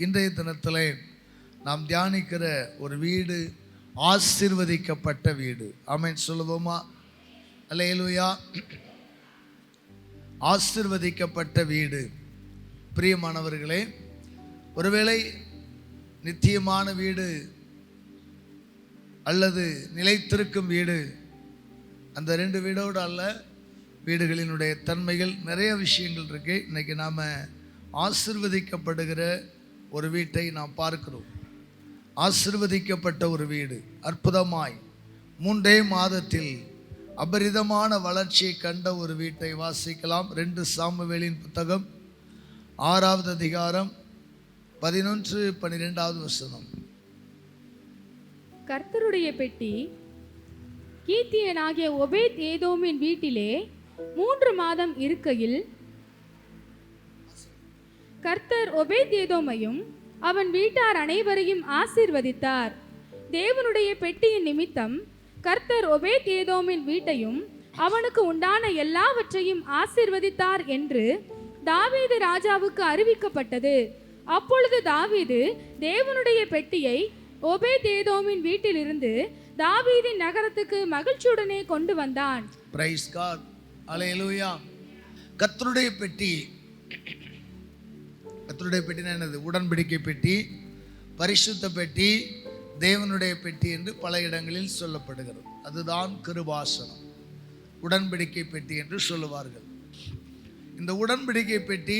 இன்றைய தினத்திலே நாம் தியானிக்கிற ஒரு வீடு ஆசீர்வதிக்கப்பட்ட வீடு. ஆமென் சொல்லுவோமா? அல்லேலூயா. ஆசீர்வதிக்கப்பட்ட வீடு. பிரியமானவர்களே, ஒருவேளை நித்தியமான வீடு அல்லது நிலைத்திருக்கும் வீடு, அந்த ரெண்டு வீடோடு அல்ல, வீடுகளினுடைய தன்மைகள் நிறைய விஷயங்கள் இருக்கு. இன்னைக்கு நாம் ஆசீர்வதிக்கப்படுகிற ஒரு வீட்டை நாம் பார்க்கிறோம். ஆசீர்வதிக்கப்பட்ட ஒரு வீடு அற்புதமாய் 3 மாதத்தில் அபரிதமான வளர்ச்சியை கண்ட ஒரு வீட்டை வாசிக்கலாம். 2 சாமுவேலின் புத்தகம் 6வது அதிகாரம் 11-12வது வசனம். கர்த்தருடைய பெட்டி கீத்தியனாகிய ஒபேத் ஏதோமின் வீட்டிலே 3 மாதம் இருக்கையில் கர்த்தர் ஒபேத் ஏதோமையும் அவன் வீட்டார் அனைவரையும் ஆசீர்வதித்தார். தேவனுடைய பெட்டியின் நிமித்தம் கர்த்தர் ஒபேத் ஏதோமின் வீட்டையும் அவனுக்கு உண்டான எல்லாவற்றையும் ஆசீர்வதித்தார் என்று தாவீது ராஜாவுக்கு அறிவிக்கப்பட்டது. அப்பொழுது தாவீது தேவனுடைய பெட்டியை ஒபேத் ஏதோமின் வீட்டிலிருந்து தாவீதின் நகரத்துக்கு மகிழ்ச்சியுடனே கொண்டு வந்தான். Praise God. அல்லேலூயா. கர்த்தருடைய பெட்டி. கர்த்தருடைய பெட்டினா என்னது? உடன்படிக்கை பெட்டி, பரிசுத்த பெட்டி, தேவனுடைய பெட்டி என்று பல இடங்களில் சொல்லப்படுகிறது. அதுதான் கிருபாசனம், உடன்படிக்கை பெட்டி என்று சொல்லுவார்கள். இந்த உடன்படிக்கை பெட்டி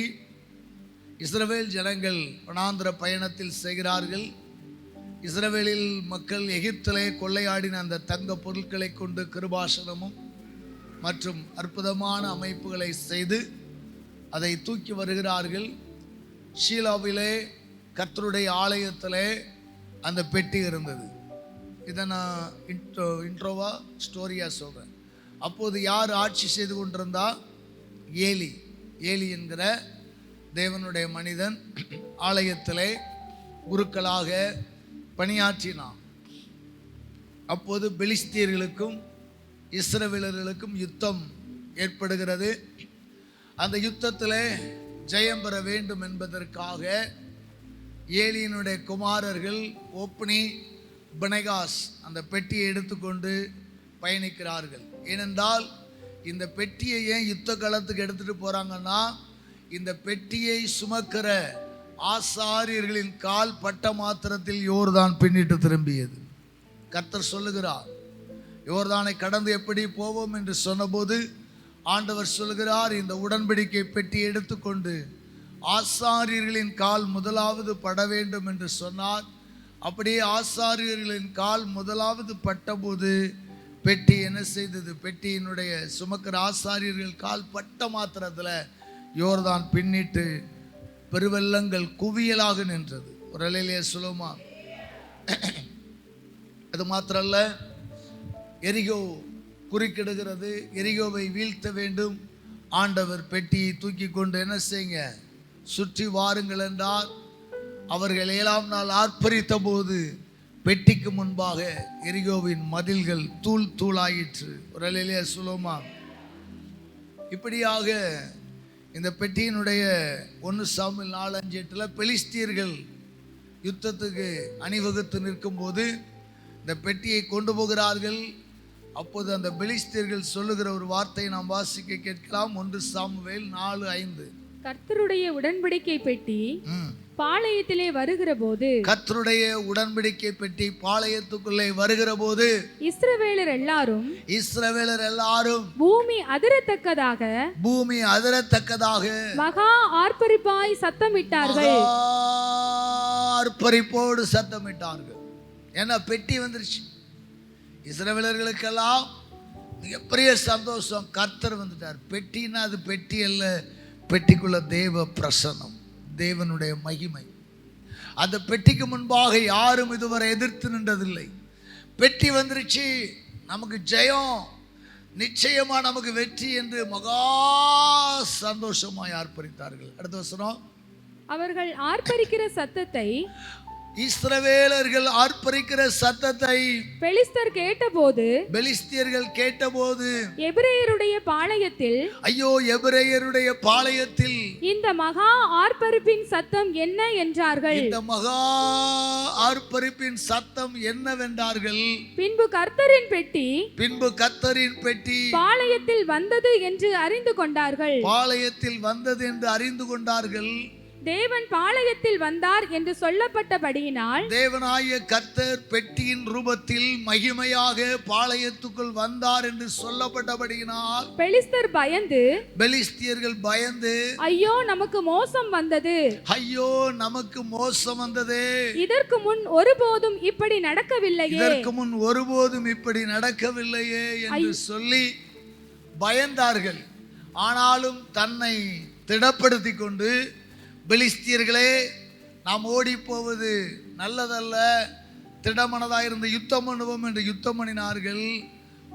இஸ்ரவேல் ஜனங்கள் வனாந்திர பயணத்தில் செய்கிறார்கள். இஸ்ரவேலில் மக்கள் எகிப்திலே கொள்ளையாடின அந்த தங்க பொருட்களை கொண்டு கிருபாசனமும் மற்றும் அற்புதமான அமைப்புகளை செய்து அதை தூக்கி வருகிறார்கள். ஷீலாவிலே கர்த்தருடைய ஆலயத்திலே அந்த பெட்டி இருந்தது. இதை நான் இன்ட்ரோவா ஸ்டோரியா சொல்கிறேன். அப்போது யார் ஆட்சி செய்து கொண்டிருந்தா? ஏலி என்கிற தேவனுடைய மனிதன் ஆலயத்திலே குருக்களாக பணியாற்றினான். அப்போது பெலிஸ்தியர்களுக்கும் இஸ்ரவேலர்களுக்கும் யுத்தம் ஏற்படுகிறது. அந்த யுத்தத்தில் ஜெயம் பெற வேண்டும் என்பதற்காக ஏலியினுடைய குமாரர்கள் ஓப்னி, பினெகாஸ் அந்த பெட்டியை எடுத்துக்கொண்டு பயணிக்கிறார்கள். ஏனென்றால் இந்த பெட்டியை ஏன் யுத்த களத்துக்கு எடுத்துட்டு போறாங்கன்னா, இந்த பெட்டியை சுமக்கிற ஆசாரியர்களின் கால் பட்ட மாத்திரத்தில் யோர்தான் பின்னிட்டு திரும்பியது. கர்த்தர் சொல்லுகிறார், யோர்தானை கடந்து எப்படி போவோம் என்று சொன்னபோது ஆண்டவர் சொல்லுகிறார், இந்த உடன்படிக்கை பெட்டி எடுத்துக்கொண்டு ஆசாரியர்களின் கால் முதலாவது பட வேண்டும் என்று சொன்னார். அப்படியே ஆசாரியர்களின் கால் முதலாவது பட்டபோது பெட்டி என்ன செய்தது? பெட்டியினுடைய சுமக்கிற ஆசாரியர்கள் கால் பட்ட மாத்திரத்தில் யோர்தான் பின்னிட்டு பெருவெள்ளங்கள் குவியலாக நின்றது. ஒரு அலையிலே சொல்லுமா? அது மாத்திரல்ல, எரிகோ குறுக்கிடுகிறது. எரிகோவை வீழ்த்த வேண்டும். ஆண்டவர் பெட்டியை தூக்கி கொண்டு என்ன செய்யுங்க, சுற்றி வாருங்கள் என்றார். அவர்கள் 7ஆம் நாள் ஆர்ப்பரித்த போது பெட்டிக்கு முன்பாக எரிகோவின் மதில்கள் தூள் தூளாயிற்று. ஒரு அலையிலே சொல்லுமா? இப்படியாக இந்த பெட்டியினுடைய 1 சாமுவேல் 4:5-8 பெலிஸ்தியர்கள் யுத்தத்துக்கு அணிவகுத்து நிற்கும் போது இந்த பெட்டியை கொண்டு போகிறார்கள். அப்போது அந்த பெலிஸ்தியர்கள் சொல்லுகிற ஒரு வார்த்தையை நாம் வாசிக்க கேட்கலாம். 1 சாமுவேல் 4:5. கர்த்தருடைய உடன்படிக்கை பெட்டி பாளையத்திலே வருகிற போது, கர்த்தருடைய உடன்படிக்கை பெட்டி பாளையத்துக்குள்ளே வருகிற போது இஸ்ரவேலர் எல்லாரும் பூமி அதிரத்தக்கதாக மகா ஆர்ப்பரிப்பாய் சத்தமிட்டார்கள். ஆர்ப்பரிப்போடு சத்தமிட்டார்கள். ஏன்னா பெட்டி வந்துருச்சு. இஸ்ரவேலர்களுக்கெல்லாம் மிகப்பெரிய சந்தோஷம், கர்த்தர் வந்துட்டார். பெட்டின்னா அது பெட்டி அல்ல, பெட்டிக்குள்ள தேவ பிரசன்னம், தேவனுடைய மகிமை. அந்த பெட்டிக்கு முன்பாக யாரும் இதுவரை எதிர்த்து நின்றதில்லை. பெட்டி வந்துருச்சு, நமக்கு ஜெயம், நிச்சயமா நமக்கு வெற்றி என்று மகா சந்தோஷமாய் ஆர்ப்பரித்தார்கள். அடுத்த வசனம். அவர்கள் ஆர்ப்பரிக்கிற சத்தத்தை இஸ்ரவேலர்கள் ஆர்ப்பரிக்கிற சத்தத்தை பெலிஸ்தர் கேட்டபோது பெலிஸ்தியர்கள் கேட்டபோது எபிரேயருடைய பாளையத்தில் ஐயோ, எபிரேயருடைய பாளையத்தில் இந்த மகா ஆர்ப்பரிப்பின் சத்தம் என்ன என்றார்கள். இந்த மகா ஆர்ப்பரிப்பின் சத்தம் என்னவென்றார்கள். பின்பு கர்த்தரின் பெட்டி பாளையத்தில் வந்தது என்று அறிந்து கொண்டார்கள். பாளையத்தில் வந்தது என்று அறிந்து கொண்டார்கள். தேவன் பாளையத்தில் வந்தார் என்று சொல்லப்பட்டபடியினால் தேவனாய கர்த்தர் பெட்டியின் ரூபத்தில் மகிமையாக பாளையத்துக்குள் வந்தார் என்று சொல்லப்பட்டபடியினால் பெலிஸ்தியர்கள் பயந்து ஐயோ நமக்கு மோசம் வந்தது, ஐயோ நமக்கு மோசம் வந்தது, இதற்கு முன் ஒருபோதும் இப்படி நடக்கவில்லையே என்று சொல்லி பயந்தார்கள். ஆனாலும் தன்னை திடப்படுத்தி கொண்டு பெலிஸ்தியர்களே, நாம் ஓடி போவது நல்லதல்ல, திடமனதாக இருந்த யுத்தம் பண்ணுவோம் என்று யுத்தம் பண்ணினார்கள்.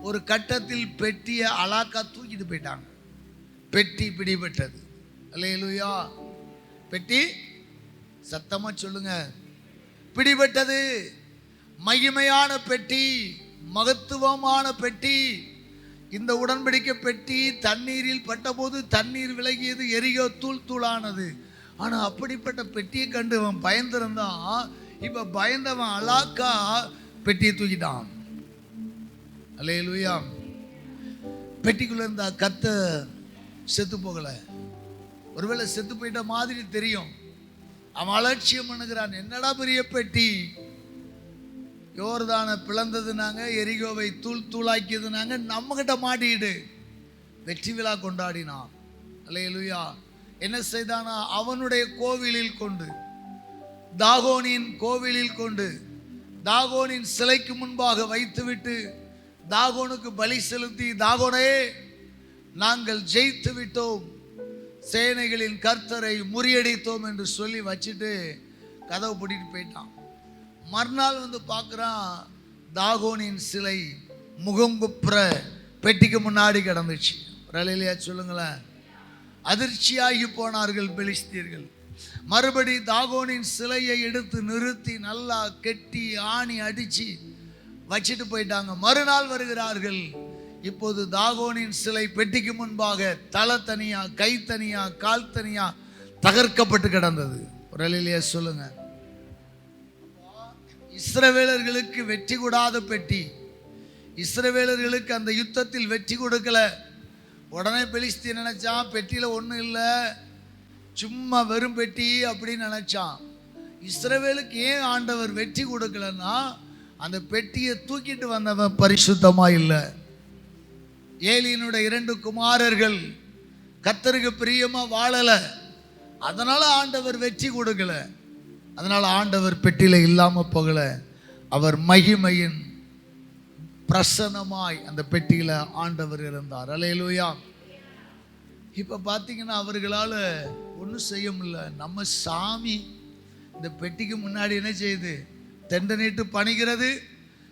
ஒரு கட்டத்தில் பெட்டியை அலாக்கா தூக்கிட்டு போயிட்டாங்க. பெட்டி பிடிபட்டது. அல்லேலூயா. பெட்டி சத்தமா சொல்லுங்க, பிடிபட்டது. மகிமையான பெட்டி, மகத்துவமான பெட்டி. இந்த உடன்படிக்கை பெட்டி தண்ணீரில் பட்டபோது தண்ணீர் விலகியது, எரிகோ தூள் தூளானது. ஆனா அப்படிப்பட்ட பெட்டியை கண்டு அவன் பயந்திருந்தான். இப்ப பயந்தவன் அலாக்கா பெட்டியை தூக்கிட்டான். அல்லேலூயா. பெட்டிக்குள்ள இருந்த கர்த்தர் செத்து போகல. ஒருவேளை செத்து போயிட்ட மாதிரி தெரியும். அவன் அலட்சியம் பண்ணுகிறான். என்னடா பெரிய பெட்டி, யோர்தானை பிளந்ததுனாங்க, எரிகோவை தூள் தூளாக்கியதுனாங்க, நம்ம கிட்ட மாட்டிக்கிட்டு வெற்றி விழா கொண்டாடினான். அல்லேலூயா. என்ன செய்தானா, அவனுடைய கோவிலில் கொண்டு, தாகோனின் கோவிலில் கொண்டு, தாகோனின் சிலைக்கு முன்பாக வைத்துவிட்டு தாகோனுக்கு பலி செலுத்தி, தாகோனே நாங்கள் ஜெயித்து விட்டோம், சேனைகளின் கர்த்தரை முறியடித்தோம் என்று சொல்லி வச்சுட்டு கதவு பூட்டிட்டு போயிட்டான். மறுநாள் வந்து பார்க்குறான், தாகோனின் சிலை முகங்குப்புற பெட்டிக்கு முன்னாடி கிடந்துச்சு. ரலையிலையா சொல்லுங்களேன். அதிர்ச்சியாகி போனார்கள் பெலிஸ்தியர்கள். மறுபடி தாகோனின் சிலையை எடுத்து நிறுத்தி நல்லா கெட்டி ஆணி அடிச்சு வச்சிட்டு போயிட்டாங்க. மறுநாள் வருகிறார்கள். இப்போது தாகோனின் சிலை பெட்டிக்கு முன்பாக தலை தனியா, கை தனியா, கால் தனியா தகர்க்கப்பட்டு கிடந்தது. ரலையிலையா சொல்லுங்க. இஸ்ரவேலர்களுக்கு வெற்றி கொடாத பெட்டி, இஸ்ரவேலர்களுக்கு அந்த யுத்தத்தில் வெற்றி கொடுக்கல. உடனே பெலிஸ்தீன் நினைச்சான், பெட்டியில ஒன்றும் இல்லை, சும்மா வெறும் பெட்டி அப்படின்னு நினைச்சான். இஸ்ரவேலுக்கு ஏன் ஆண்டவர் வெற்றி கொடுக்கலன்னா, அந்த பெட்டியை தூக்கிட்டு வந்தவன் பரிசுத்தமா இல்லை. ஏலியினுடைய 2 குமாரர்கள் கர்த்தருக்கு பிரியமா வாழல, அதனால ஆண்டவர் வெற்றி கொடுக்கல. அதனால ஆண்டவர் பெட்டியில இல்லாம போகல. அவர் மகிமையின் பிரசன்னமாய் அந்த பெட்டியில ஆண்டவர் இருந்தார். அல்லேலூயா. இப்ப பாத்தீங்கன்னா அவர்களால ஒன்றும் செய்ய முடியல. நம்ம சாமி இந்த பெட்டிக்கு முன்னாடி என்ன செய்யுது, தெண்ட நீட்டு பணிகிறது.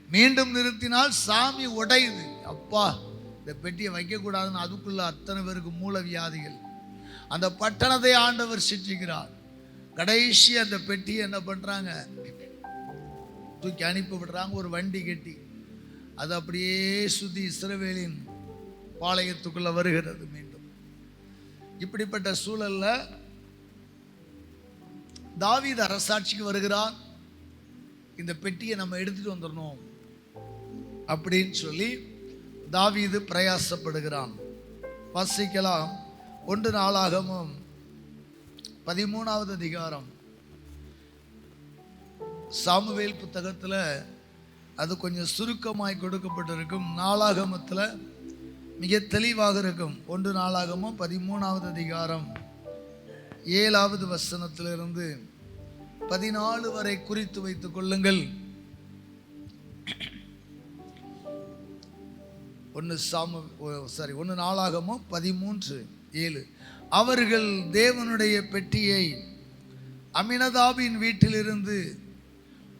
மீண்டும் நிறுத்தினால் சாமி உடையுது. அப்பா, இந்த பெட்டியை வைக்கக்கூடாதுன்னு அதுக்குள்ள அத்தனை பேருக்கு மூல வியாதிகள். அந்த பட்டணத்தை ஆண்டவர் சிற்றிக்கிறார். கடைசி அந்த பெட்டியை என்ன பண்றாங்க, தூக்கி அனுப்பி விடுறாங்க. ஒரு வண்டி கட்டி அது அப்படியே சுத்தி இஸ்ரவேலின் பாளையத்துக்குள்ள வருகிறது. மீண்டும் இப்படிப்பட்ட சூழல்ல தாவீது அரசாட்சிக்கு வருகிறான். இந்த பெட்டியை நம்ம எடுத்துட்டு வந்துடணும் அப்படின்னு சொல்லி தாவீது பிரயாசப்படுகிறான். வாசிக்கலாம். 1 நாளாகமம் 13வது அதிகாரம். சாமுவேல் புத்தகத்தில் அது கொஞ்சம் சுருக்கமாய் கொடுக்கப்பட்டிருக்கும். நாளாகமத்தில் மிக தெளிவாக இருக்கும். 1 நாளாகமம் 13வது அதிகாரம் 7வது வசனத்திலிருந்து 14 வரை குறித்து வைத்துக் கொள்ளுங்கள். 1 நாளாகமம் 13:7. அவர்கள் தேவனுடைய பெட்டியை அமினதாபின் வீட்டிலிருந்து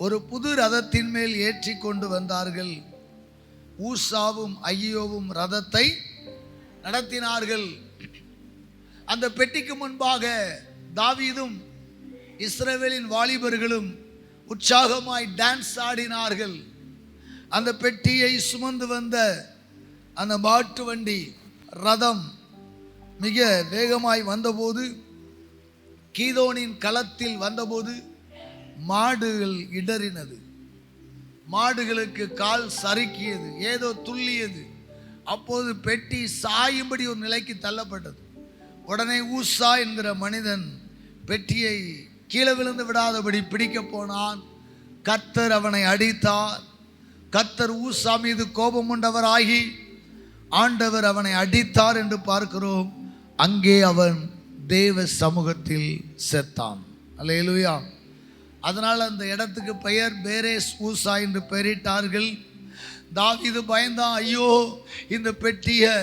ஒரு புது ரதத்தின் மேல் ஏற்றி கொண்டு வந்தார்கள். ஊசாவும் ஐயோவும் ரதத்தை நடத்தினார்கள். அந்த பெட்டிக்கு முன்பாக தாவீதும் இஸ்ரவேலின் வாலிபர்களும் உற்சாகமாய் டான்ஸ் ஆடினார்கள். அந்த பெட்டியை சுமந்து வந்த அந்த மாட்டு வண்டி ரதம் மிக வேகமாய் வந்தபோது, கீதோனின் களத்தில் வந்தபோது மாடுகள் இடறினது. மாடுகளுக்கு கால் சறுக்கியது, ஏதோ துள்ளியது. அப்போது பெட்டி சாயும்படி ஒரு நிலைக்கு தள்ளப்பட்டது. உடனே ஊசா என்கிற மனிதன் பெட்டியை கீழே விழுந்து விடாதபடி பிடிக்க போனான். கர்த்தர் அவனை அடித்தார். கர்த்தர் ஊசா மீது கோபம் கொண்டவராகி ஆண்டவர் அவனை அடித்தார் என்று பார்க்கிறோம். அங்கே அவன் தேவ சமூகத்தில் செத்தான். அல்லேலூயா. அதனால் அந்த இடத்துக்கு பெயர் பேரேஸ் ஊசா என்று பெயரிட்டார்கள். தாவீது பயந்தான், ஐயோ இந்த பெட்டியை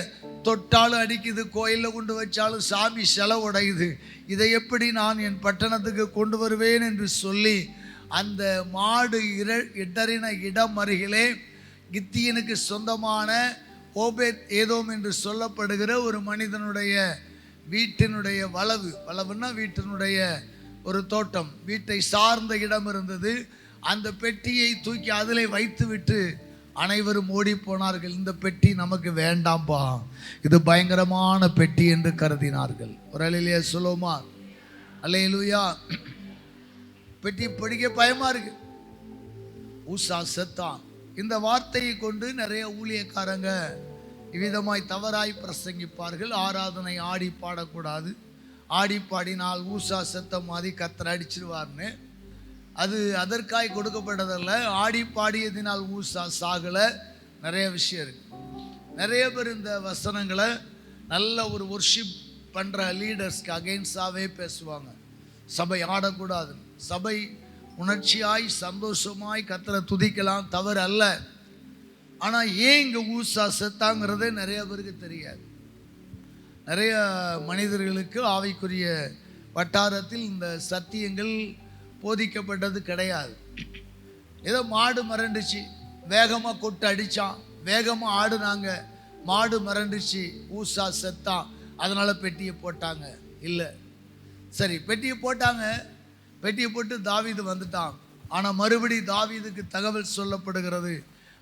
தொட்டாலும் அடிக்குது, கோயிலில் கொண்டு வச்சாலும் சாமி செலை உடையுது, இதை எப்படி நான் என் பட்டணத்துக்கு கொண்டு வருவேன் என்று சொல்லி அந்த மாடு இடறின இடம் அருகிலே கித்தியனுக்கு சொந்தமான ஓபேத் ஏதோம் என்று சொல்லப்படுகிற ஒரு மனிதனுடைய வீட்டினுடைய வளவுன்னா வீட்டினுடைய ஒரு தோட்டம், வீட்டை சார்ந்த இடம் இருந்தது. அந்த பெட்டியை தூக்கி அதிலே வைத்து விட்டு அனைவரும் ஓடி போனார்கள். இந்த பெட்டி நமக்கு வேண்டாம்பா, இது பயங்கரமான பெட்டி என்று கருதினார்கள். ஒரு அல்லேலூயா சொல்லுவோமா? அல்லேலூயா. பெட்டி பிடிக்க பயமா இருக்கு. ஊசா செத்தான். இந்த வார்த்தையை கொண்டு நிறைய ஊழியக்காரங்க இவ்விதமாய் தவறாய் பிரசங்கிப்பார்கள். ஆராதனை ஆடி பாடக்கூடாது, ஆடி பாடினால் ஊசா செத்த மாதிரி கர்த்தர் அடிச்சிருவார்னு. அது அதற்காய் கொடுக்கப்பட்டதல்ல. ஆடி பாடியதினால் ஊசா சாகலை. நிறைய விஷயம் இருக்கு. நிறைய பேர் இந்த வசனங்களை நல்ல ஒரு ஒர்ஷிப் பண்ணுற லீடர்ஸ்க்கு அகெயின்ஸ்டாகவே பேசுவாங்க. சபை ஆடக்கூடாது, சபை உணர்ச்சியாய் சந்தோஷமாய் கர்த்தரை துதிக்கலாம், தவறு அல்ல. ஆனால் ஏன் இங்கே ஊசா செத்தாங்கிறதே நிறைய பேருக்கு தெரியாது. நிறைய மனிதர்களுக்கு ஆவிக்குரிய வட்டாரத்தில் இந்த சத்தியங்கள் போதிக்கப்பட்டது கிடையாது. ஏதோ மாடு மறண்டுச்சு, வேகமாக கொட்டு அடித்தான், வேகமாக ஆடுனாங்க, மாடு மறண்டுச்சு, ஊசா செத்தான், அதனால் பெட்டியை போட்டாங்க. இல்லை, சரி பெட்டியை போட்டாங்க, பெட்டியை போட்டு தாவீது வந்துட்டான். ஆனால் மறுபடி தாவீதுக்கு தகவல் சொல்லப்படுகிறது.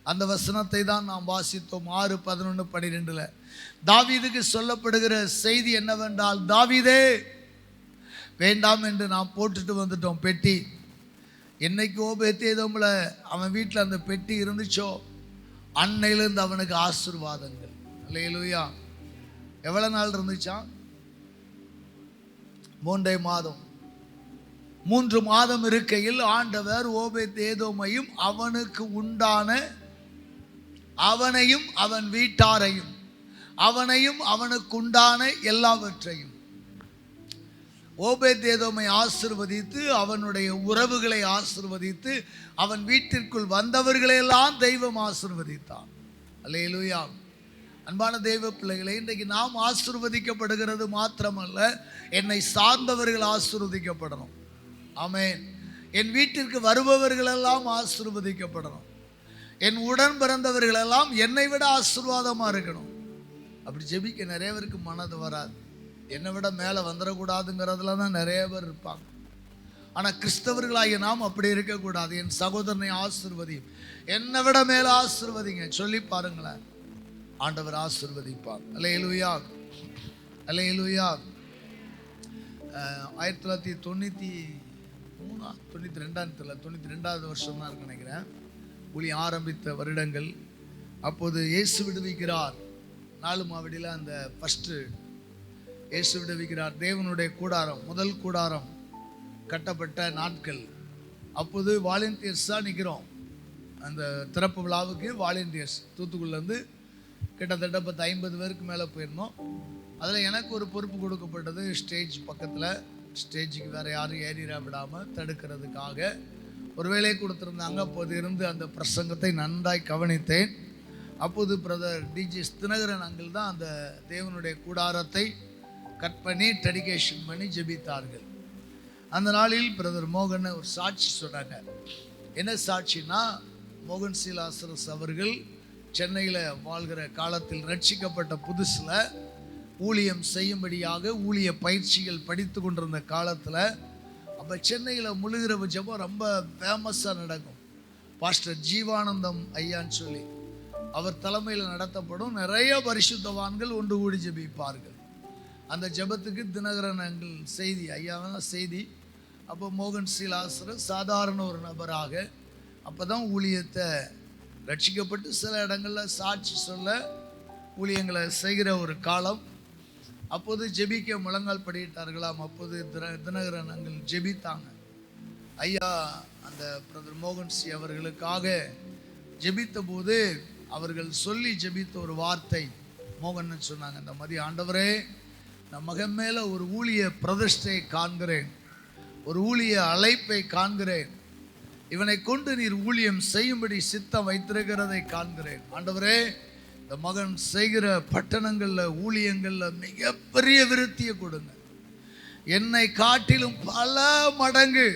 அந்த வசனத்தை தான் நாம் வாசித்தோம் 6:11-12. தாவீதுக்கு சொல்லப்படுகிற செய்தி என்னவென்றால், தாவீதே வேண்டாம் என்று நாம் போட்டுட்டு வந்துட்டோம் பெட்டி. என்னைக்கு ஓபேத்தேதோம்ல அவன் வீட்டில் அந்த பெட்டி இருந்துச்சோ அன்னையிலிருந்து அவனுக்கு ஆசீர்வாதங்கள். அல்லேலூயா. எவ்வளோ நாள் இருந்துச்சான்? 3 மாதம். 3 மாதம் இருக்கையில் ஆண்டவர் ஓபேத்தேதோமையும் அவனுக்கு உண்டான அவனையும் அவன் வீட்டாரையும் அவனையும் அவனுக்கு உண்டான எல்லாவற்றையும் ஓபேத்தேதோமை ஆசீர்வதித்து அவனுடைய உறவுகளை ஆசீர்வதித்து அவன் வீட்டிற்குள் வந்தவர்களையெல்லாம் தெய்வம் ஆசீர்வதித்தான். அல்லேலூயா. அன்பான தெய்வ பிள்ளைகளை, இன்றைக்கு நாம் ஆசீர்வதிக்கப்படுகிறது மாத்திரமல்ல, என்னை சார்ந்தவர்கள் ஆசீர்வதிக்கப்படணும். ஆமென். என் வீட்டிற்கு வருபவர்களெல்லாம் ஆசீர்வதிக்கப்படணும். என் உடன் பிறந்தவர்களெல்லாம் என்னை விட ஆசீர்வாதமாக இருக்கணும். அப்படி ஜெபிக்க நிறைய பேருக்கு மனது வராது. என்னை விட மேலே வந்துடக்கூடாதுங்கிறதுல தான் நிறைய பேர் இருப்பாங்க. ஆனால் கிறிஸ்தவர்களாகிய நாம் அப்படி இருக்கக்கூடாது. என் சகோதரனை ஆசீர்வதியும், என்னை விட மேலே ஆசீர்வதிங்க சொல்லி பாருங்களேன், ஆண்டவர் ஆசீர்வதிப்பார். அல்லேலூயா, அல்லேலூயா. 1992 வருஷம் தான் இருக்கு நினைக்கிறேன், ஊழி ஆரம்பித்த வருடங்கள். அப்போது இயேசு விடுவிக்கிறார் 4 மாவடியில் அந்த ஃபஸ்ட்டு இயேசு விடுவிக்கிறார் தேவனுடைய கூடாரம், முதல் கூடாரம் கட்டப்பட்ட நாட்கள். அப்போது வாலண்டியர்ஸாக நிற்கிறோம். அந்த திறப்பு விழாவுக்கு வாலண்டியர்ஸ் தூத்துக்குடிலேருந்து கிட்டத்தட்ட 50 பேருக்கு மேலே போயிருந்தோம். அதில் எனக்கு ஒரு பொறுப்பு கொடுக்கப்பட்டது. ஸ்டேஜ் பக்கத்தில், ஸ்டேஜுக்கு வேறு யாரும் ஏறிட விடாமல் தடுக்கிறதுக்காக ஒரு வேலையை கொடுத்துருந்தாங்க. அப்போது இருந்து அந்த பிரசங்கத்தை நன்றாய் கவனித்தேன். அப்போது பிரதர் டிஜி தினகரன் அங்கிள் தான் அந்த தேவனுடைய கூடாரத்தை கட் பண்ணி டெடிகேஷன் பண்ணி ஜெபித்தார்கள். அந்த நாளில் பிரதர் மோகன் ஒரு சாட்சி சொன்னாங்க. என்ன சாட்சினா, மோகன் சீலாசரஸ் அவர்கள் சென்னையில் வாழ்கிற காலத்தில் ரட்சிக்கப்பட்ட புதுசில் ஊழியம் செய்யும்படியாக ஊழிய பயிற்சிகள் படித்து கொண்டிருந்த காலத்தில் அப்போ சென்னையில் முழுகிற ஜெபம் ரொம்ப ஃபேமஸாக நடக்கும். பாஸ்டர் ஜீவானந்தம் ஐயான்னு சொல்லி அவர் தலைமையில் நடத்தப்படும். நிறைய பரிசுத்தவான்கள் ஒன்று கூடி ஜெபிப்பார்கள். அந்த ஜெபத்துக்கு தினகரன் எங்கள் செய்தி ஐயாவெல்லாம் செய்தி. அப்போ மோகன் சீலாசர் சாதாரண ஒரு நபராக அப்போ தான் ஊழியத்தை ரட்சிக்கப்பட்டு சில இடங்களில் சாட்சி சொல்ல ஊழியங்களை செய்கிற ஒரு காலம். அப்போது ஜெபிக்க முழங்கால் படியிட்டார்களாம். அப்போது தினகரன் அங்கள் ஜெபித்தாங்க. ஐயா அந்த பிரதர் மோகன் சி அவர்களுக்காக ஜெபித்த போது அவர்கள் சொல்லி ஜெபித்த ஒரு வார்த்தை மோகன் சொன்னாங்க, இந்த மாதிரி ஆண்டவரே, நான் மகன் மேலே ஒரு ஊழிய பிரதிஷ்டை காண்கிறேன், ஒரு ஊழிய அழைப்பை காண்கிறேன், இவனை கொண்டு நீர் ஊழியம் செய்யும்படி சித்தம் வைத்திருக்கிறதை காண்கிறேன். ஆண்டவரே, இந்த மகன் செய்கிற பட்டணங்களில் ஊழியங்களில் மிகப்பெரிய விருத்தியை கொடுங்க. என்னை காட்டிலும் பல மடங்கு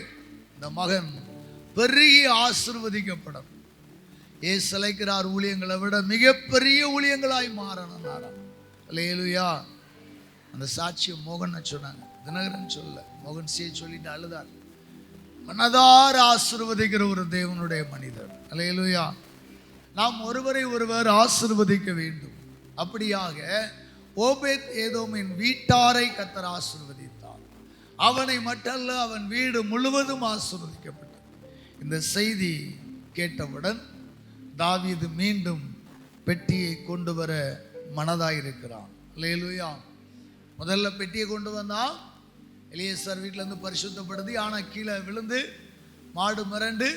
இந்த மகன் பெரிய ஆசீர்வதிக்கப்படும். ஏசலைக்கிறார் ஊழியங்களை விட மிகப்பெரிய ஊழியங்களாய் மாறணும். அல்லேலூயா. அந்த சாட்சியம் மோகன் சொன்னாங்க, தினகரன் சொல்ல, மோகன் சியை சொல்லிட்டு அழுதார். மனதார ஆசீர்வதிக்கிற ஒரு தேவனுடைய மனிதர். அல்லேலூயா. நாம் ஒருவரை ஒருவர் ஆசீர்வதிக்க வேண்டும். அப்படியாக ஓபேத் ஏதோமின் வீட்டாரை கர்த்தர் ஆசீர்வதித்தார். அவனை மட்டுமல்ல, அவன் வீடு முழுவதும் ஆசீர்வதிக்கப்பட்டது. இந்த செய்தி கேட்டவுடன் தாவீது மீண்டும் பெட்டியை கொண்டு வர மனதாயிருக்கிறான். அல்லேலூயா. முதல்ல பெட்டியை கொண்டு வந்தான். எலியேசர் வீட்டிலேருந்து பரிசுத்தப்படுத்தி ஆனால் கீழே விழுந்து மாடு மிரண்டு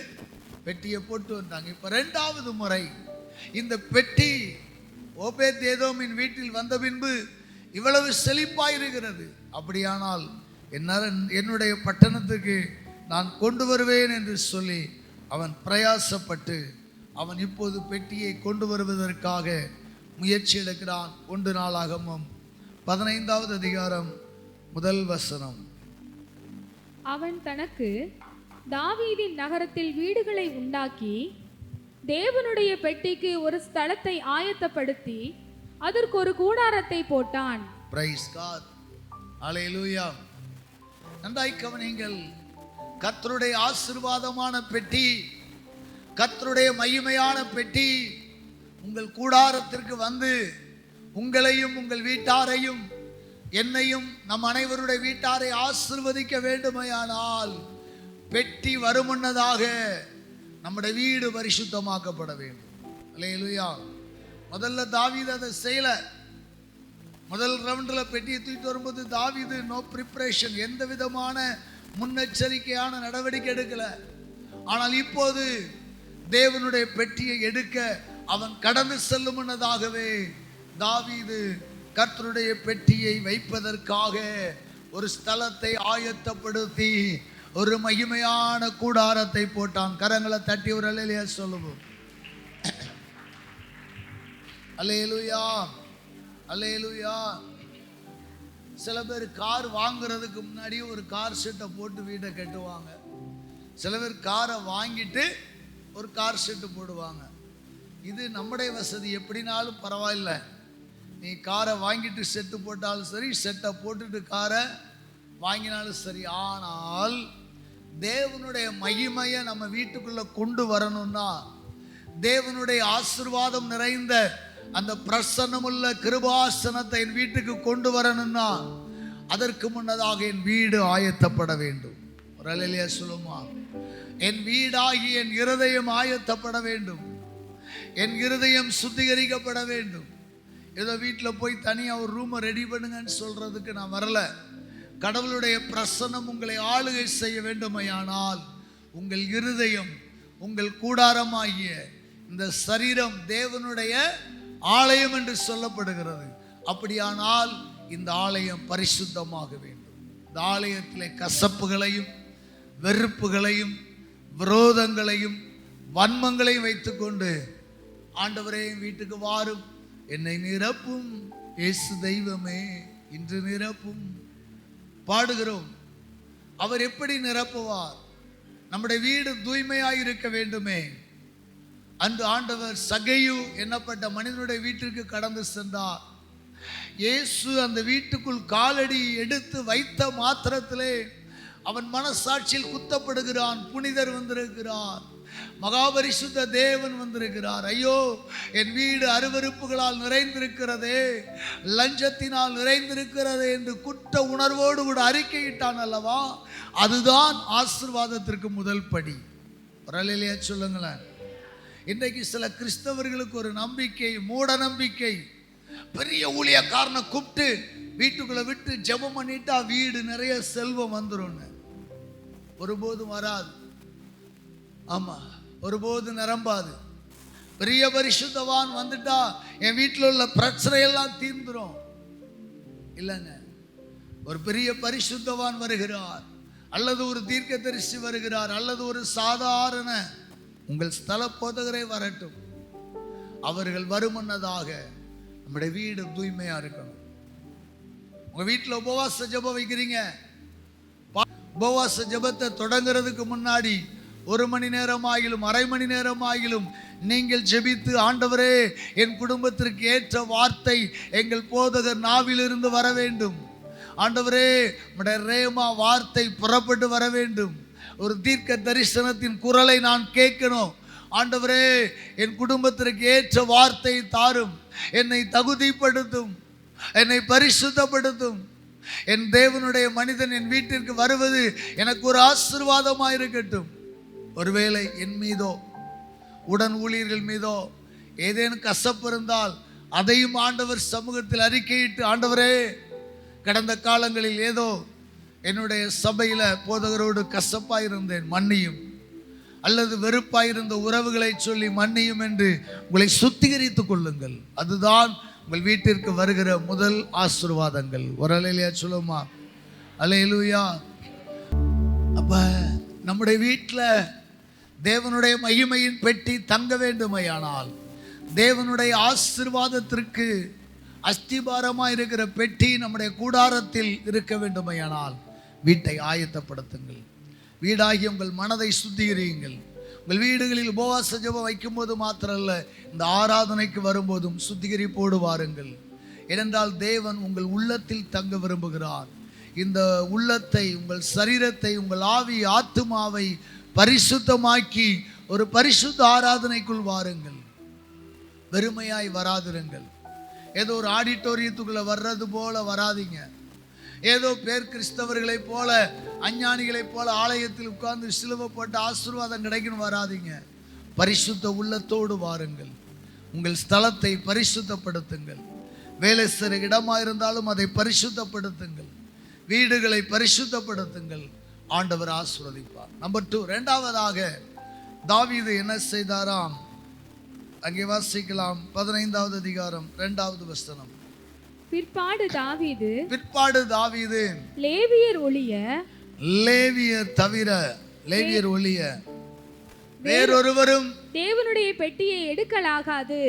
பெட்டியை போட்டு வந்தாங்க. இப்போ 2வது முறை இந்த பெட்டி ஓபேத் ஏதோமின் வீட்டில் வந்த பின்பு இவ்வளவு செழிப்பாயிருக்கிறது. அப்படியானால் என்னுடைய பட்டணத்துக்கு நான் கொண்டு வருவேன் என்று சொல்லி அவன் பிரயாசப்பட்டு அவன் இப்போது பெட்டியை கொண்டு வருவதற்காக முயற்சி எடுக்கிறான். 1 நாளாகமம் 15வது அதிகாரம் 1 வசனம். அவன் தனக்கு தாவீதின் நகரத்தில் வீடுகளை உண்டாக்கி தேவனுடைய பெட்டிக்கு ஒரு ஸ்தலத்தை ஆயத்தப்படுத்தி அதற்கு ஒரு கூடாரத்தை போட்டான். Praise God. அல்லேலூயா. நன்றாய் கவனியுங்கள். கர்த்தருடைய ஆசீர்வாதமான பெட்டி, கர்த்தருடைய மகிமையான பெட்டி உங்கள் கூடாரத்திற்கு வந்து உங்களையும் உங்கள் வீட்டாரையும் என்னையும் நம் அனைவருடைய வீட்டாரை ஆசீர்வதிக்க வேண்டுமையானால் பெட்டி வருமுன்னதாக நம்முடைய வீடு பரிசுத்தமாக்கப்பட வேண்டும். அல்லேலூயா. முதல்ல தாவீது அதை செய்யல. முதல் ரவுண்டில் பெட்டியை தூக்கிட்டு வரும்போது தாவீது நோ ப்ரிப்பரேஷன், எந்த விதமான முன்னெச்சரிக்கையான நடவடிக்கை எடுக்கல. ஆனால் இப்போது தேவனுடைய பெட்டியை எடுக்க அவன் கடந்து செல்லும் முன்னதாகவே தாவீது கர்த்தருடைய பெட்டியை வைப்பதற்காக ஒரு ஸ்தலத்தை ஆயத்தப்படுத்தி ஒரு மகிமையான கூடாரத்தை போட்டான். கரங்களை தட்டி ஒரு அல்லேலூயா சொல்லுவோம். அல்லேலூயா, அல்லேலூயா. சில பேர் கார் வாங்குறதுக்கு முன்னாடி ஒரு கார் செட்டை போட்டு வீட்டை கட்டுவாங்க. சில பேர் காரை வாங்கிட்டு ஒரு கார் செட்டு போடுவாங்க. இது நம்முடைய வசதி, எப்படினாலும் பரவாயில்லை. நீ காரை வாங்கிட்டு செட்டு போட்டாலும் சரி, செட்டை போட்டுட்டு காரை வாங்கினாலும் சரி. ஆனால் தேவனுடைய மகிமையை நம்ம வீட்டுக்குள்ள கொண்டு வரணும்னா, தேவனுடைய ஆசீர்வாதம் நிறைந்த அந்த பிரசன்னமுள்ள கிருபாசனத்தை என் வீட்டுக்கு கொண்டு வரணும்னா அதற்கு முன்னதாக என் வீடு ஆயத்தப்பட வேண்டும். ஒரு அல்லேலூயா சொல்லுமா. என் வீடாகி என் இருதயம் ஆயத்தப்பட வேண்டும். என் இருதயம் சுத்திகரிக்கப்பட வேண்டும். ஏதோ வீட்டில் போய் தனியாக ஒரு ரூமை ரெடி பண்ணுங்கன்னு சொல்றதுக்கு நான் வரல. கடவுளுடைய பிரசன்னம் உங்களை ஆளுகை செய்ய வேண்டுமையானால் உங்கள் இருதயம், உங்கள் கூடாரமாகிய இந்த சரீரம் தேவனுடைய ஆலயம் என்று சொல்லப்படுகிறது. அப்படியானால் இந்த ஆலயம் பரிசுத்தமாக வேண்டும். இந்த ஆலயத்தில் கசப்புகளையும் வெறுப்புகளையும் விரோதங்களையும் வன்மங்களையும் வைத்துக்கொண்டு ஆண்டவரே வீட்டுக்கு வாரும், என்னை நிரப்பும், இயேசு தெய்வமே இன்று நிரப்பும் பாடுகிறோம். அவர் எப்படி நிரப்புவார்? நம்முடைய வீடு தூய்மையாக இருக்க வேண்டுமே. அன்று ஆண்டவர் சகையு என்னப்பட்ட மனிதனுடைய வீட்டிற்கு கடந்து சென்றார். இயேசு அந்த வீட்டுக்குள் காலடி எடுத்து வைத்த மாத்திரத்திலே அவன் மனசாட்சியில் குத்தப்படுகிறான். புனிதர் வந்திருக்கிறார், மகாபரிசுத்த தேவன் வந்திருக்கிறார். ஐயோ, என் வீடு அருவருப்புகளால் நிறைந்திருக்கிறதே, லஞ்சத்தினால் நிறைந்திருக்கிறதே என்று குற்ற உணர்வோடு கூட அறிக்கையிட்டான் அல்லவா? அதுதான் ஆசீர்வாதத்திற்கு முதல் படி. வரலையா சொல்லுங்களேன். இன்றைக்கு சில கிறிஸ்தவர்களுக்கு ஒரு நம்பிக்கை, மூட நம்பிக்கை. பெரிய ஊழியக்காரனை கூப்பிட்டு வீட்டுக்குள்ள விட்டு ஜெபம் பண்ணிட்டா வீடு நிறைய செல்வம் வந்துடும். ஒருபோதும் வராது. ஆமா, ஒருபோது நிரம்பாது. பெரிய பரிசுத்தவான் வந்துட்டா என் வீட்டில் உள்ள பிரச்சனை எல்லாம் தீர்ந்துரும். இல்லைங்க, ஒரு பெரிய பரிசுத்தவான் வருகிறார், அல்லது ஒரு தீர்க்கதரிசி வருகிறார், அல்லது ஒரு சாதாரண உங்கள் ஸ்தல போதகரே வரட்டும், அவர்கள் வருமுன்னதாக நம்முடைய வீடு தூய்மையா இருக்கணும். உங்க வீட்டில் உபவாச ஜெபம் வைக்கிறீங்க, உபவாச ஜெபத்தை தொடங்குறதுக்கு முன்னாடி 1 மணி நேரம் ஆகிலும் 1/2 மணி நேரம் ஆகிலும் நீங்கள் ஜெபித்து, ஆண்டவரே என் குடும்பத்திற்கு ஏற்ற வார்த்தை எங்கள் போதகர் நாவிலிருந்து வர வேண்டும், ஆண்டவரே உம்முடைய ரேமா வார்த்தை புறப்பட்டு வர வேண்டும், ஒரு தீர்க்க தரிசனத்தின் குரலை நான் கேட்கணும், ஆண்டவரே என் குடும்பத்திற்கு ஏற்ற வார்த்தை தாரும், என்னை தகுதிப்படுத்தும், என்னை பரிசுத்தப்படுத்தும், என் தேவனுடைய மனிதன் என் வீட்டிற்கு வருவது எனக்கு ஒரு ஆசீர்வாதமாக இருக்கட்டும். ஒருவேளை என் மீதோ உடன் ஊழியர்கள் மீதோ ஏதேனும் கசப்பு இருந்தால் அதையும் ஆண்டவர் சமூகத்தில் அறிக்கையிட்டு, ஆண்டவரே கடந்த காலங்களில் ஏதோ என்னுடைய சபையில் போதகரோடு கசப்பாயிருந்தேன், மன்னியும், அல்லது வெறுப்பாயிருந்த உறவுகளை சொல்லி மன்னியும் என்று உங்களை சுத்திகரித்துக் கொள்ளுங்கள். அதுதான் உங்கள் வீட்டிற்கு வருகிற முதல் ஆசீர்வாதங்கள். ஒரு அலையிலையா சொல்லுமா? அல்லேலூயா. அப்ப நம்முடைய வீட்டில் தேவனுடைய மகிமையின் பெட்டி தங்க வேண்டுமையானால், தேவனுடைய ஆசீர்வாதத்திற்கு அஸ்திபாரமாக இருக்கிற பெட்டி நம்முடைய கூடாரத்தில் இருக்க வேண்டுமையானால் வீட்டை ஆயத்தப்படுத்துங்கள். வீடாகி உங்கள் மனதை சுத்திகரியுங்கள். உங்கள் வீடுகளில் உபவாச ஜெபம் வைக்கும்போது மாத்திரல்ல, இந்த ஆராதனைக்கு வரும்போதும் சுத்திகரிப்போடு வாருங்கள். ஏனென்றால் தேவன் உங்கள் உள்ளத்தில் தங்க விரும்புகிறார். இந்த உள்ளத்தை, உங்கள் சரீரத்தை, உங்கள் ஆவி ஆத்துமாவை பரிசுத்தமாக்கி ஒரு பரிசுத்த ஆராதனைக்குள் வாருங்கள். வெறுமையாய் வராதிருங்கள். ஏதோ ஒரு ஆடிட்டோரியத்துக்குள்ள வர்றது போல வராதிங்க. ஏதோ பேர் கிறிஸ்தவர்களைப் போல, அஞ்ஞானிகளைப் போல ஆலயத்தில் உட்கார்ந்து சிலுவை போட்டு ஆசீர்வாதம் கிடைக்கணும் வராதிங்க. பரிசுத்த உள்ளத்தோடு வாருங்கள். உங்கள் ஸ்தலத்தை பரிசுத்தப்படுத்துங்கள். வேலை செய்கிற இடமாக இருந்தாலும் அதை பரிசுத்தப்படுத்துங்கள். வீடுகளை பரிசுத்தப்படுத்துங்கள். ஆண்டவர் ஆசீர்வதிப்பார். நம்பர் 2, இரண்டாவதாக தாவீது என்ன செய்தாராம்? அங்கே வாசிக்கலாம். 15வது அதிகாரம் 2வது வசனம். பிற்பாடு தாவீது லேவியர் தவிர வேறொருவரும் தேவனுடைய பெட்டியை எடுக்கலாகாது,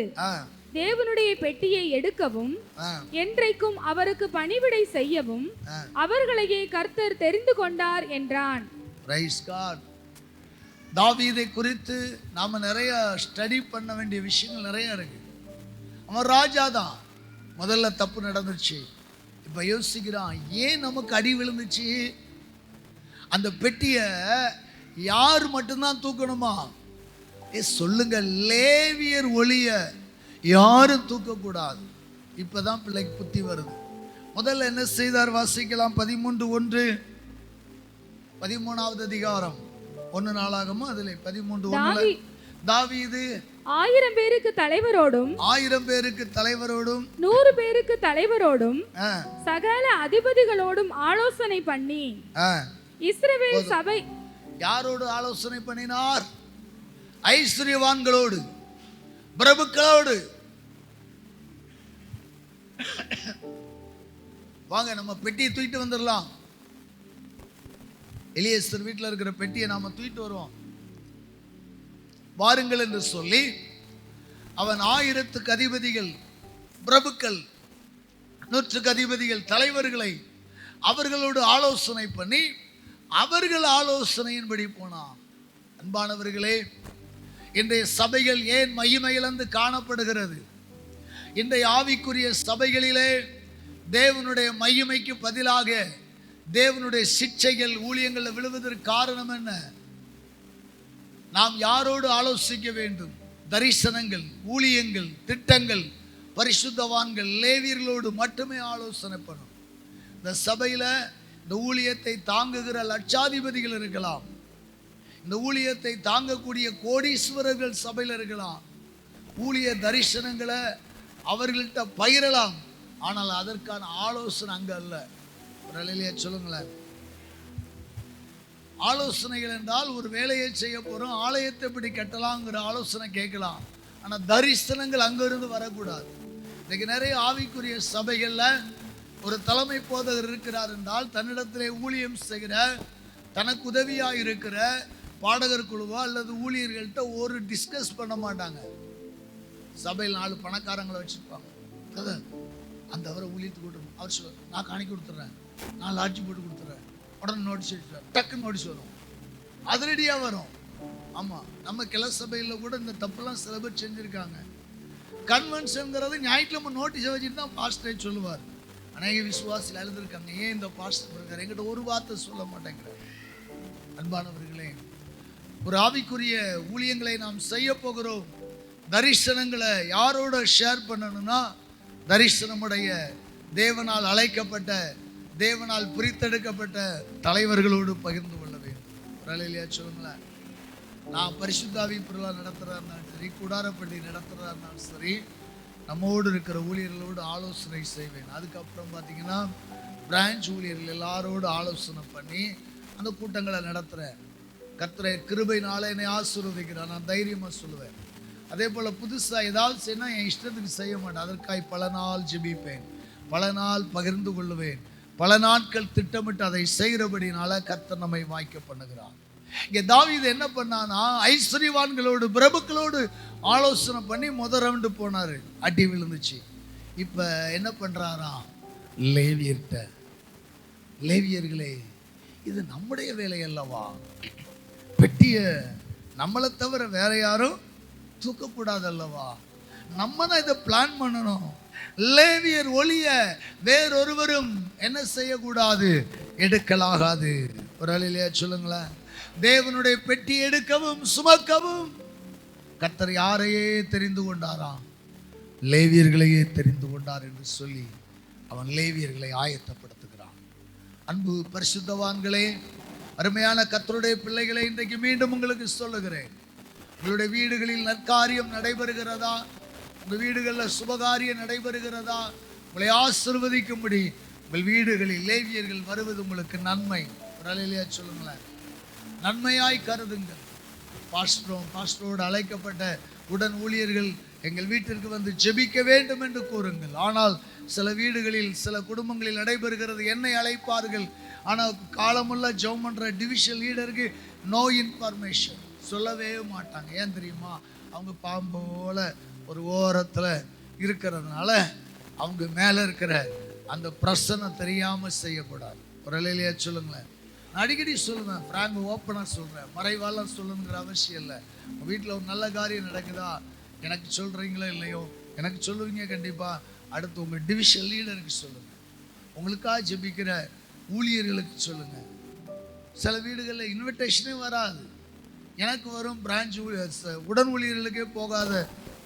தேவனுடைய பெட்டியை எடுக்கவும் என்றைக்கும் அவருக்கு பணிவிடை செய்யவும் அவர்களையே கர்த்தர் தெரிந்து கொண்டார் என்றான். Praise God. தாவீதை குறித்து நாம நிறைய ஸ்டடி பண்ண வேண்டிய விஷயங்கள் நிறைய இருக்கு. அவன் ராஜா தான். முதல்ல தப்பு நடந்துச்சு. இப்ப யோசிக்கிறான், ஏன் நமக்கு அடி விழுந்துச்சு? அந்த பெட்டியை யார் மட்டும்தான் தூக்கணுமா? சொல்லுங்க, லேவியர் ஒழிய யாரும் தூக்கக்கூடாது. இப்பதான் பிள்ளைக்கு புத்தி வருது. முதல்ல என்ன செய்தார்? வாசிக்கலாம். 13:1, 13வது அதிகாரம் 1 நாளாகமோ அதிலே 13:1. தாவீது 1000 பேருக்கு தலைவரோடும் 100 பேருக்கு தலைவரோடும் சகல அதிபதிகளோடும் ஆலோசனை பண்ணி இஸ்ரவேல் சபை. யாரோடு ஆலோசனை பண்ணினார்? ஐஸ்வர்யவான்களோடு, பிரபுக்களோடு. வாங்க நம்ம பெட்டியை தூக்கிட்டு வந்துடலாம். எலியேசர் வீட்டில் இருக்கிற பெட்டியை நாம தூக்கிட்டு வருவோம், வாருங்கள் என்று சொல்லி அவன் 1000க்கு அதிபதிகள், பிரபுக்கள், 100க்கு அதிபதிகள், தலைவர்களை அவர்களோடு ஆலோசனை பண்ணி அவர்கள் ஆலோசனையின்படி போனான். அன்பானவர்களே, இன்றைய சபைகள் ஏன் மகிமை இழந்து காணப்படுகிறது? இன்றைய ஆவிக்குரிய சபைகளிலே தேவனுடைய மகிமைக்கு பதிலாக தேவனுடைய சிட்சைகள் ஊழியங்களில் விழுவதற்கு காரணம் என்ன? நாம் யாரோடு ஆலோசிக்க வேண்டும்? தரிசனங்கள், ஊழியங்கள், திட்டங்கள், பரிசுத்தவான்கள், லேவியர்களோடு மட்டுமே ஆலோசனை பண்ணும். இந்த சபையில் இந்த ஊழியத்தை தாங்குகிற லட்சாதிபதிகள் இருக்கலாம், இந்த ஊழியத்தை தாங்கக்கூடிய கோடீஸ்வரர்கள் சபையில் இருக்கலாம், ஊழிய தரிசனங்களை அவர்கள்ட்ட பயிரலாம். ஆனால் அதற்கான ஆலோசனை அங்கே அல்ல. ஒரு நிலையிலேயே சொல்லுங்களேன். ஆலோசனைகள் என்றால் ஒரு வேலையை செய்ய போகிறோம், ஆலயத்தை எப்படி கட்டலாங்கிற ஆலோசனை கேட்கலாம். ஆனால் தரிசனங்கள் அங்கிருந்து வரக்கூடாது. இன்னைக்கு நிறைய ஆவிக்குரிய சபைகளில் ஒரு தலைமை போதகர் இருக்கிறார் என்றால் தன்னிடத்திலே ஊழியம் செய்கிற, தனக்கு உதவியாக இருக்கிற பாடகர் குழுவோ அல்லது ஊழியர்கள்ட்ட ஒரு டிஸ்கஸ் பண்ண மாட்டாங்க. சபையில் 4 பணக்காரங்களை வச்சுருப்பாங்க. கதை அந்த அவரை ஊழியத்துக்கு கொடுத்துருவோம். அவர் சொல்ல, நான் காணிக்க கொடுத்துட்றேன், நான் லாட்ஜி போட்டு கொடுத்துட்றேன், உடனே நோட்டீஸ் எடுத்துருவேன், டக்குன்னு நோட்டீஸ் வரும், அதிரடியாக வரும். ஆமாம், நம்ம கிளை சபையில் கூட இந்த தப்புலாம் சில பேர் செஞ்சுருக்காங்க. கன்வென்ஷனுங்கிறது ஞாயிற்றுக்கிழமை நோட்டீஸை வச்சுட்டு தான் பாஸ்டரை சொல்லுவார். அநேக விசுவாசிகள் எழுதிருக்காங்க, ஏன் இந்த பாஸ்டர் இருக்கார், என்கிட்ட ஒரு வார்த்தை சொல்ல மாட்டேங்கிறார். அன்பானவர்களே, ஒரு ஆவிக்குரிய ஊழியங்களை நாம் செய்ய போகிறோம். தரிசனங்களை யாரோட ஷேர் பண்ணணும்னா தரிசனமுடைய தேவனால் அழைக்கப்பட்ட, தேவனால் பிரித்தெடுக்கப்பட்ட தலைவர்களோடு பகிர்ந்து கொள்ள வேண்டும். இல்லையா சொல்லுங்களேன். நான் பரிசுத்தாவி பொருளாக நடத்துகிறா இருந்தாலும் சரி, கூடாரப்பள்ளி நடத்துகிறா இருந்தாலும் சரி, நம்மோடு இருக்கிற ஊழியர்களோடு ஆலோசனை செய்வேன். அதுக்கப்புறம் பார்த்தீங்கன்னா பிரான்ச் ஊழியர்கள் எல்லாரோடு ஆலோசனை பண்ணி அந்த கூட்டங்களை நடத்துகிறேன். கர்த்தரை கிருபையினால என்னை ஆசீர்வதிக்கிறார், நான் தைரியமாக சொல்லுவேன். அதே போல் புதுசாக ஏதாவது செய்யணும், என் இஷ்டத்துக்கு செய்ய மாட்டேன். அதற்காக பல நாள் ஜெபிப்பேன், பல நாள் பகிர்ந்து கொள்ளுவேன், பல நாட்கள் திட்டமிட்டு அதை செய்கிறபடினால கர்த்தர் நம்மை வாய்க்க பண்ணுகிறார். இங்கே தாவீது என்ன பண்ணானா, ஐஸ்வர்யவான்களோடு பிரபுக்களோடு ஆலோசனை பண்ணி முதல் ரவுண்டு போனார், அடி விழுந்துச்சு. இப்போ என்ன பண்ணுறாராம், லேவியர்கிட்ட, லேவியர்களே இது நம்முடைய வேலை அல்லவா, பெட்டியை நம்மளை தவிர வேற யாரும் தூக்கக்கூடாது அல்லவா, நம்ம தான் இதை பிளான் பண்ணணும். லேவியர் ஒளிய வேறொருவரும் என்ன செய்யக்கூடாது, எடுக்கலாகாது. ஒரு அலையிலேயே சொல்லுங்களேன். தேவனுடைய பெட்டி எடுக்கவும் சுமக்கவும் கர்த்தர் யாரையே தெரிந்து கொண்டாராம், லேவியர்களையே தெரிந்து கொண்டார் என்று சொல்லி அவன் லேவியர்களை ஆயத்தப்படுத்துகிறான். அன்பு பரிசுத்தவான்களே, அருமையான கர்த்தருடைய பிள்ளைகளை, இன்றைக்கு மீண்டும் உங்களுக்கு சொல்லுகிறேன், உங்களுடைய வீடுகளில் நற்காரியம் நடைபெறுகிறதா, உங்கள் வீடுகளில் சுபகாரியம் நடைபெறுகிறதா, உங்களை ஆசீர்வதிக்கும்படி உங்கள் வீடுகளில் லேவியர்கள் வருவது உங்களுக்கு நன்மை. ஒரு அலையிலேயே சொல்லுங்களேன். நன்மையாய் கருதுங்கள். பாஸ்டரோடு அழைக்கப்பட்ட உடன் ஊழியர்கள் எங்கள் வீட்டிற்கு வந்து ஜெபிக்க வேண்டும் என்று கூறுங்கள். ஆனால் சில வீடுகளில், சில குடும்பங்களில் நடைபெறுகிறது, என்னை அழைப்பார்கள், ஆனால் காலமுள்ள ஜெபம் பண்ணுற டிவிஷன் லீடருக்கு நோ இன்ஃபர்மேஷன், சொல்லவே மாட்டாங்க. ஏன் தெரியுமா, அவங்க பாம்போல ஒரு ஓரத்தில் இருக்கிறதுனால அவங்க மேலே இருக்கிற அந்த பிரச்சனை தெரியாமல் செய்யக்கூடாது. ஒரு நிலையிலேயே சொல்லுங்களேன். நான் அடிக்கடி சொல்லுவேன், ஃப்ராங்க் ஓப்பனாக சொல்கிறேன், மறைவாலாம் சொல்லணுங்கிற அவசியம் இல்லை. உங்கள் வீட்டில் ஒரு நல்ல காரியம் நடக்குதா, எனக்கு சொல்கிறீங்களோ இல்லையோ, எனக்கு சொல்லுவீங்க கண்டிப்பாக. அடுத்து உங்கள் டிவிஷன் லீடருக்கு சொல்லுங்கள், உங்களுக்காக ஜெபிக்கிற ஊழியர்களுக்கு சொல்லுங்கள். சில வீடுகளில் இன்விடேஷனே வராது, எனக்கு வரும். பிரான்ச் உடன் ஊழியர்களுக்கே போகாத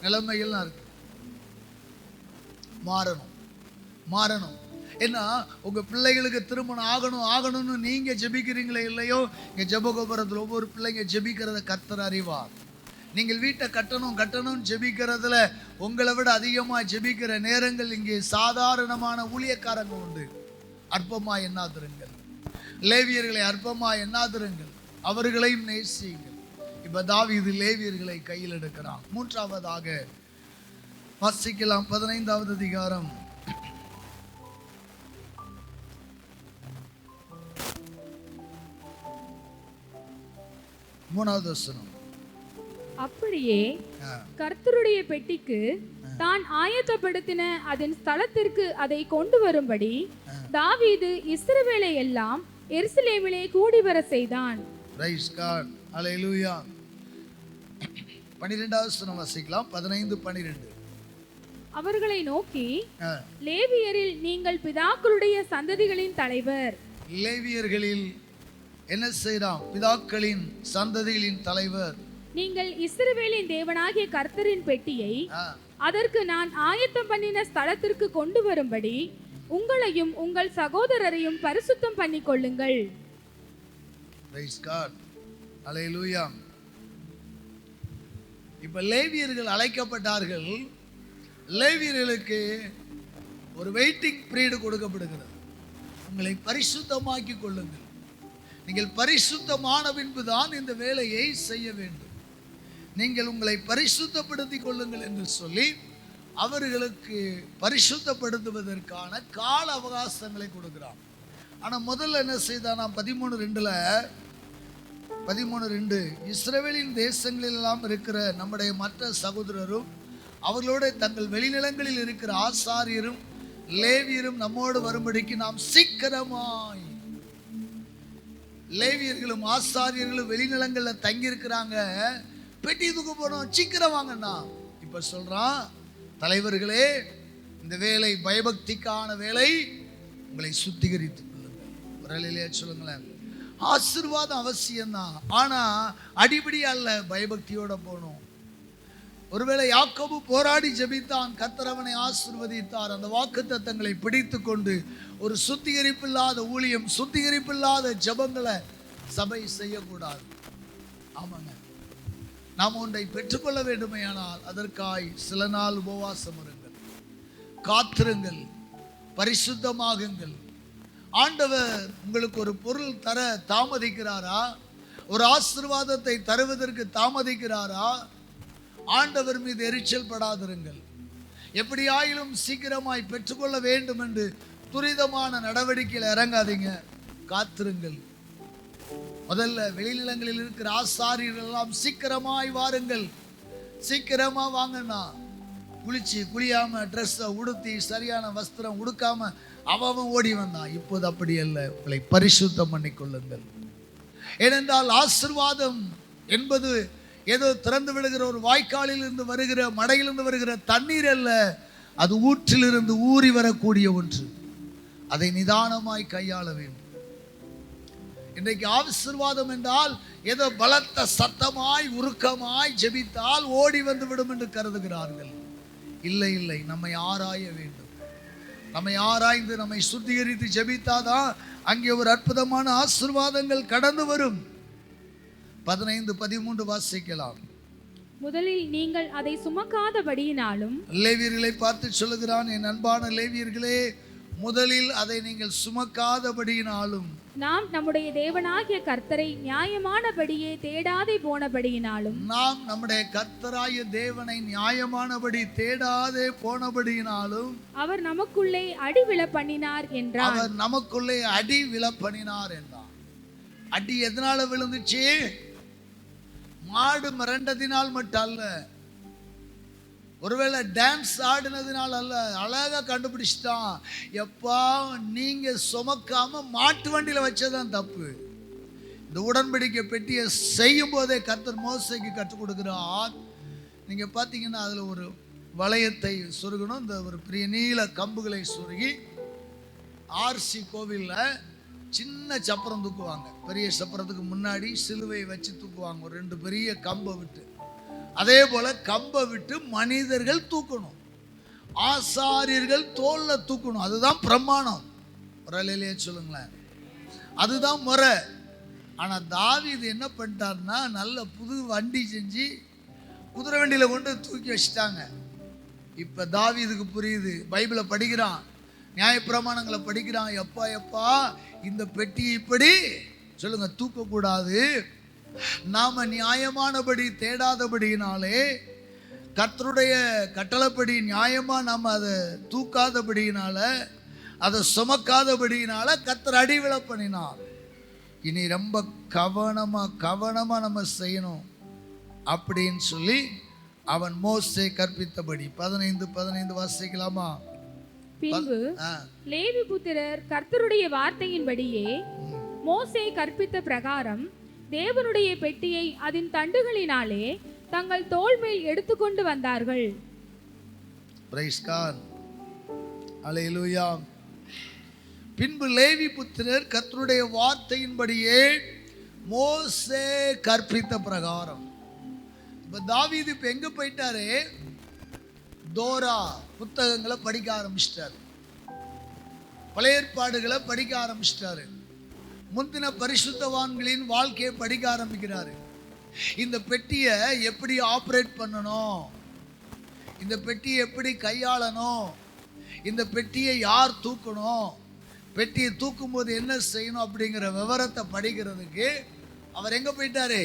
நிலைமைகள்லாம் இருக்கு. மாறணும். ஏன்னா உங்கள் பிள்ளைகளுக்கு திருமணம் ஆகணும்னு நீங்கள் ஜெபிக்கிறீங்களே இல்லையோ, இங்கே ஜெபகோபுரத்தில் ஒவ்வொரு பிள்ளைங்க ஜெபிக்கிறத கர்த்தர் அறிவார். நீங்கள் வீட்டை கட்டணும்னு ஜெபிக்கிறதுல உங்களை விட அதிகமாக ஜெபிக்கிற நேரங்கள் இங்கே சாதாரணமான ஊழியக்காரங்க உண்டு. அற்பமாக எண்ணாதிருங்கள், லேவியர்களை அற்பமாக எண்ணாதிருங்கள், அவர்களையும் நேசியுங்கள். இப்போ தாவீது லேவியர்களை கையில் எடுக்கிறான். மூன்றாவதாக வாசிக்கலாம் 15வது அதிகாரம் 3வது வசனம். அப்படியே கர்த்தருடைய பெட்டிக்கு தான் ஆயத்தப்படுத்தின அதன் ஸ்தலத்திற்கு அதை கொண்டு வரும்படி தாவீது இஸ்ரவேலை எல்லாம் எருசலேமிலே கூடி வர செய்தான். பிரைஸ் காட், ஹல்லேலூயா. 12வது வசனம் வாசிக்கலாம். 15-12. அவர்களை நோக்கி, லேவியரில் நீங்கள் பிதாக்களுடைய சந்ததிகளின் தலைவர், லேவியர்களில் என்ன செய்றான்? பிதாக்களின் சந்ததிகளின் தலைவர், நீங்கள் இஸ்ரவேலின் தேவனாகிய கர்த்தரின் பெட்டியை அதற்கு நான் ஆயத்தம் பண்ணின ஸ்தலத்திற்கு கொண்டு வரும்படி உங்களையும் உங்கள் சகோதரரையும் பரிசுத்தம் பண்ணிக் கொள்ளுங்கள். Praise God. Hallelujah. இப்ப லேவியர்கள் அழைக்கப்பட்டார்கள். லேவியர்களுக்கு ஒரு வெயிட்டிங் பீரியட் கொடுக்கப்படுகிறது. உங்களை பரிசுத்தமாக்கிக் கொள்ளுங்கள், நீங்கள் பரிசுத்தமான பின்புதான் இந்த வேலையை செய்ய வேண்டும், நீங்கள் உங்களை பரிசுத்தப்படுத்திக் கொள்ளுங்கள் என்று சொல்லி அவர்களுக்கு பரிசுத்தப்படுத்துவதற்கான கால அவகாசங்களை கொடுக்கிறான். ஆனா முதல்ல என்ன செய்தானா? 13:2 இஸ்ரவேலின் தேசங்களிலெல்லாம் இருக்கிற நம்முடைய மற்ற சகோதரரும் அவர்களோட தங்கள் வெளிநிலங்களில் இருக்கிற ஆசாரியரும் லேவியரும் நம்மோடு வரும்படிக்கு நாம் சீக்கிரமாய். லேவியர்களும் ஆசாரியர்களும் வெளிநிலங்கள்ல தங்கி இருக்கிறாங்க, பெட்டி தூக்க போனோம், சீக்கிரம் வாங்கண்ணா. இப்ப சொல்றான், தலைவர்களே, இந்த வேலை பயபக்திக்கான வேலை, உங்களை சுத்திகரித்துக் கொள்ளுங்கள். ஒரு அலையிலே சொல்லுங்களேன். ஆசீர்வாதம் அவசியம்தான், ஆனா அடிப்படி அல்ல, பயபக்தியோட போகணும். ஒருவேளை யாக்கோபு போராடி ஜெபித்தான், கர்த்தர் அவனை ஆசீர்வதித்தார். அந்த வாக்குத்தத்தங்களை பிடித்து கொண்டு ஒரு சுத்திகரிப்பில்லாத ஊழியம், சுத்திகரிப்பில்லாத ஜெபங்களை சபை செய்யக்கூடாது. ஆமாங்க, நாம் ஒன்றை பெற்றுக்கொள்ள வேண்டுமையானால் அதற்காய் சில நாள் உபவாசம் இருங்கள், காத்திருங்கள், பரிசுத்தமாகுங்கள். ஆண்டவர் உங்களுக்கு ஒரு பொருள் தர தாமதிக்கிறாரா? ஒரு ஆசீர்வாதத்தை தருவதற்கு தாமதிக்கிறாரா? ஆண்டவர் மீது எரிச்சல் படாதிருங்கள். எப்படியாயிலும் சீக்கிரமாய் பெற்றுக்கொள்ள வேண்டும் என்று துரிதமான நடவடிக்கையில் இறங்காதீங்க, காத்திருங்கள். முதல்ல வெளிநிலங்களில் இருக்கிற ஆசாரியர்கள் எல்லாம் சீக்கிரமாய் வாருங்கள், சீக்கிரமா வாங்கண்ணா. குளியாம ட்ரெஸ்ஸை உடுத்தி சரியான வஸ்திரம் உடுக்காம அவன் ஓடி வந்தான். இப்போது அப்படி அல்ல, உங்களை பரிசுத்தம் பண்ணிக்கொள்ளுங்கள். ஏனென்றால் ஆசீர்வாதம் என்பது ஏதோ திறந்து விடுகிற ஒரு வாய்க்காலில் இருந்து வருகிற, மடையிலிருந்து வருகிற தண்ணீர் அல்ல, அது ஊற்றிலிருந்து ஊறி வரக்கூடிய ஒன்று. அதை நிதானமாய் கையாள வேண்டும். இன்றைக்கு ஆசீர்வாதம் என்றால் ஏதோ பலத்த சத்தமாய் உருக்கமாய் ஜெபித்தால் ஓடி வந்து விடும் என்று கருதுகிறார்கள். இல்லை இல்லை, நம்மை ஆராய வேண்டும். நம்மை ஆராய்ந்து நம்மை சுத்திகரித்து ஜெபித்தாதான் அங்கே ஒரு அற்புதமான ஆசீர்வாதங்கள் கடந்து வரும். 15-13 வாசிக்கலாம். முதலில் நீங்கள் அதை சுமக்காதபடியினாலும். லேவியர்களை பார்த்து சொல்லுகிறான், என் அன்பான லேவியர்களே, முதலில் அதை நீங்கள் சுமக்காதபடியினாலும், நாம் நம்முடைய தேவனாகிய கர்த்தரை நியாயமானபடியே தேடாதே போனபடியினாலும். நாம் நம்முடைய கர்த்தராகிய தேவனை நியாயமானபடி தேடாதே போனபடியினாலும் அவர் நமக்குள்ளே அடி விழ பண்ணினார் என்றார். அவர் நமக்குள்ளே அடி விழ பண்ணினார் என்றார். அடி எதனால விழுந்துச்சு? மாடு மிரண்டதினால் மட்டும் அல்ல, ஒருவேளை டான்ஸ் ஆடினதுனால அல்ல. அழகா கண்டுபிடிச்சிட்டான். எப்பா, நீங்க சுமக்காம மாட்டு வண்டியில வச்சதான் தப்பு. இந்த உடன்படிக்கை பெட்டியை செய்யும் போதே கர்த்தர் மோசேக்கு கற்றுக் கொடுக்கிறார். நீங்க பாத்தீங்கன்னா அதுல ஒரு வளையத்தை சொருகணும். இந்த ஒரு பெரிய நீல கம்புகளை சொருகி ஆர்சி கோவில்ல சின்ன சப்பரம் தூக்குவாங்க. பெரிய சப்பரத்துக்கு முன்னாடி சிலுவையை வச்சு தூக்குவாங்க, ஒரு 2 பெரிய கம்பை விட்டு. அதே போல கம்பை விட்டு மனிதர்கள் தூக்கணும், ஆசாரியர்கள் தோல்ல தூக்கணும். அதுதான் பிரமாணம். ஒரு அலையிலேயே சொல்லுங்களேன், அதுதான் முறை. ஆனா தாவீது என்ன பண்ணிட்டார்னா, நல்ல புது வண்டி செஞ்சு குதிரை வண்டியில கொண்டு தூக்கி வச்சுட்டாங்க. இப்ப தாவீதுக்கு புரியுது, பைபிளை படிக்கிறான், நியாயப்பிரமாணங்களை படிக்கிறான். எப்பா எப்பா, இந்த பெட்டி இப்படி சொல்லுங்க தூக்கக்கூடாது. நாம நியாயமானபடி தேடாதபடியினாலே, கர்த்தருடைய கட்டளைப்படி நியாயமா நாம அதை தூக்காதபடியினால, அதை சுமக்காதபடியினால கர்த்தர் அடி விழ பண்ணினார். இனி ரொம்ப கவனமா நம்ம செய்யணும் அப்படின்னு சொல்லி அவன் மோசே கற்பித்தபடி 15 வாசிக்கலாமா? பின்பு லேவி புத்திரர் கர்த்தருடைய வார்த்தையின்படியே மோசே கற்பித்த பிரகாரம் தேவனுடைய பெட்டியை அதன் தண்டுகளினாலே தங்கள் தோள் மேல் எடுத்துக்கொண்டு வந்தார்கள். பிரைஸ் காட், அல்லேலூயா. பின்பு லேவி புத்திரர் கர்த்தருடைய வார்த்தையின்படியே மோசே கற்பித்த பிரகாரம். இப்ப தாவீது இப்ப எங்க போயிட்டாரு? தோரா புத்தகங்களை படிக்க ஆரம்பிச்சிட்டாரு, பழைய ஏற்பாடுகளை படிக்க ஆரம்பிச்சிட்டாரு, முந்தின பரிசுத்தவான்களின் வாழ்க்கையை படிக்க ஆரம்பிக்கிறாரு. இந்த பெட்டியை எப்படி ஆப்ரேட் பண்ணணும், இந்த பெட்டியை எப்படி கையாளணும், இந்த பெட்டியை யார் தூக்கணும், பெட்டியை தூக்கும் போது என்ன செய்யணும் அப்படிங்கிற விவரத்தை படிக்கிறதுக்கு அவர் எங்க போயிட்டாரு?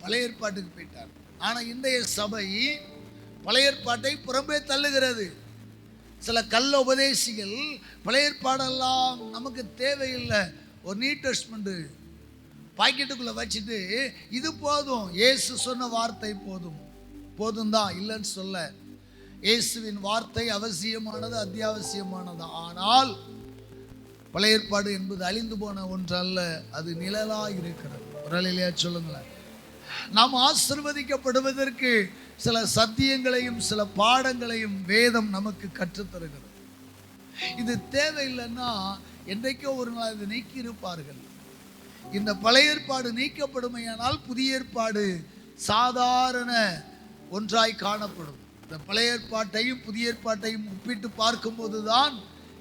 பழைய ஏற்பாட்டுக்கு போயிட்டார். ஆனா இன்றைய சபை பழைய ஏற்பாட்டை புறம்பே தள்ளுகிறது. சில கள்ள உபதேசிகள் பழைய ஏற்பாடெல்லாம் நமக்கு தேவையில்லை, ஒரு நியூ டெஸ்ட்மெண்ட் பாக்கெட்டுக்குள்ள வச்சுட்டு இது போதும், இயேசு சொன்ன வார்த்தை போதும், போதும் தான் இல்லைன்னு சொல்ல. இயேசுவின் வார்த்தை அவசியமானது, அத்தியாவசியமானது. ஆனால் பழைய ஏற்பாடு என்பது அழிந்து போன ஒன்று அல்ல, அது நிழலாக இருக்கிறது. ஒரு அலையிலையா சொல்லுங்களேன். நாம் ஆசீர்வதிக்கப்படுவதற்கு சில சத்தியங்களையும் சில பாடங்களையும் வேதம் நமக்கு கற்றுத்தருகிறது. இது தேவையில்லைன்னா என்றைக்கோ ஒரு நாள் இது நீக்கி இருப்பார்கள். இந்த பழைய ஏற்பாடு நீக்கப்படுமையானால் புதிய ஏற்பாடு சாதாரண ஒன்றாய் காணப்படும். இந்த பழைய ஏற்பாட்டையும் புதிய ஏற்பாட்டையும் ஒப்பிட்டு பார்க்கும்போது தான்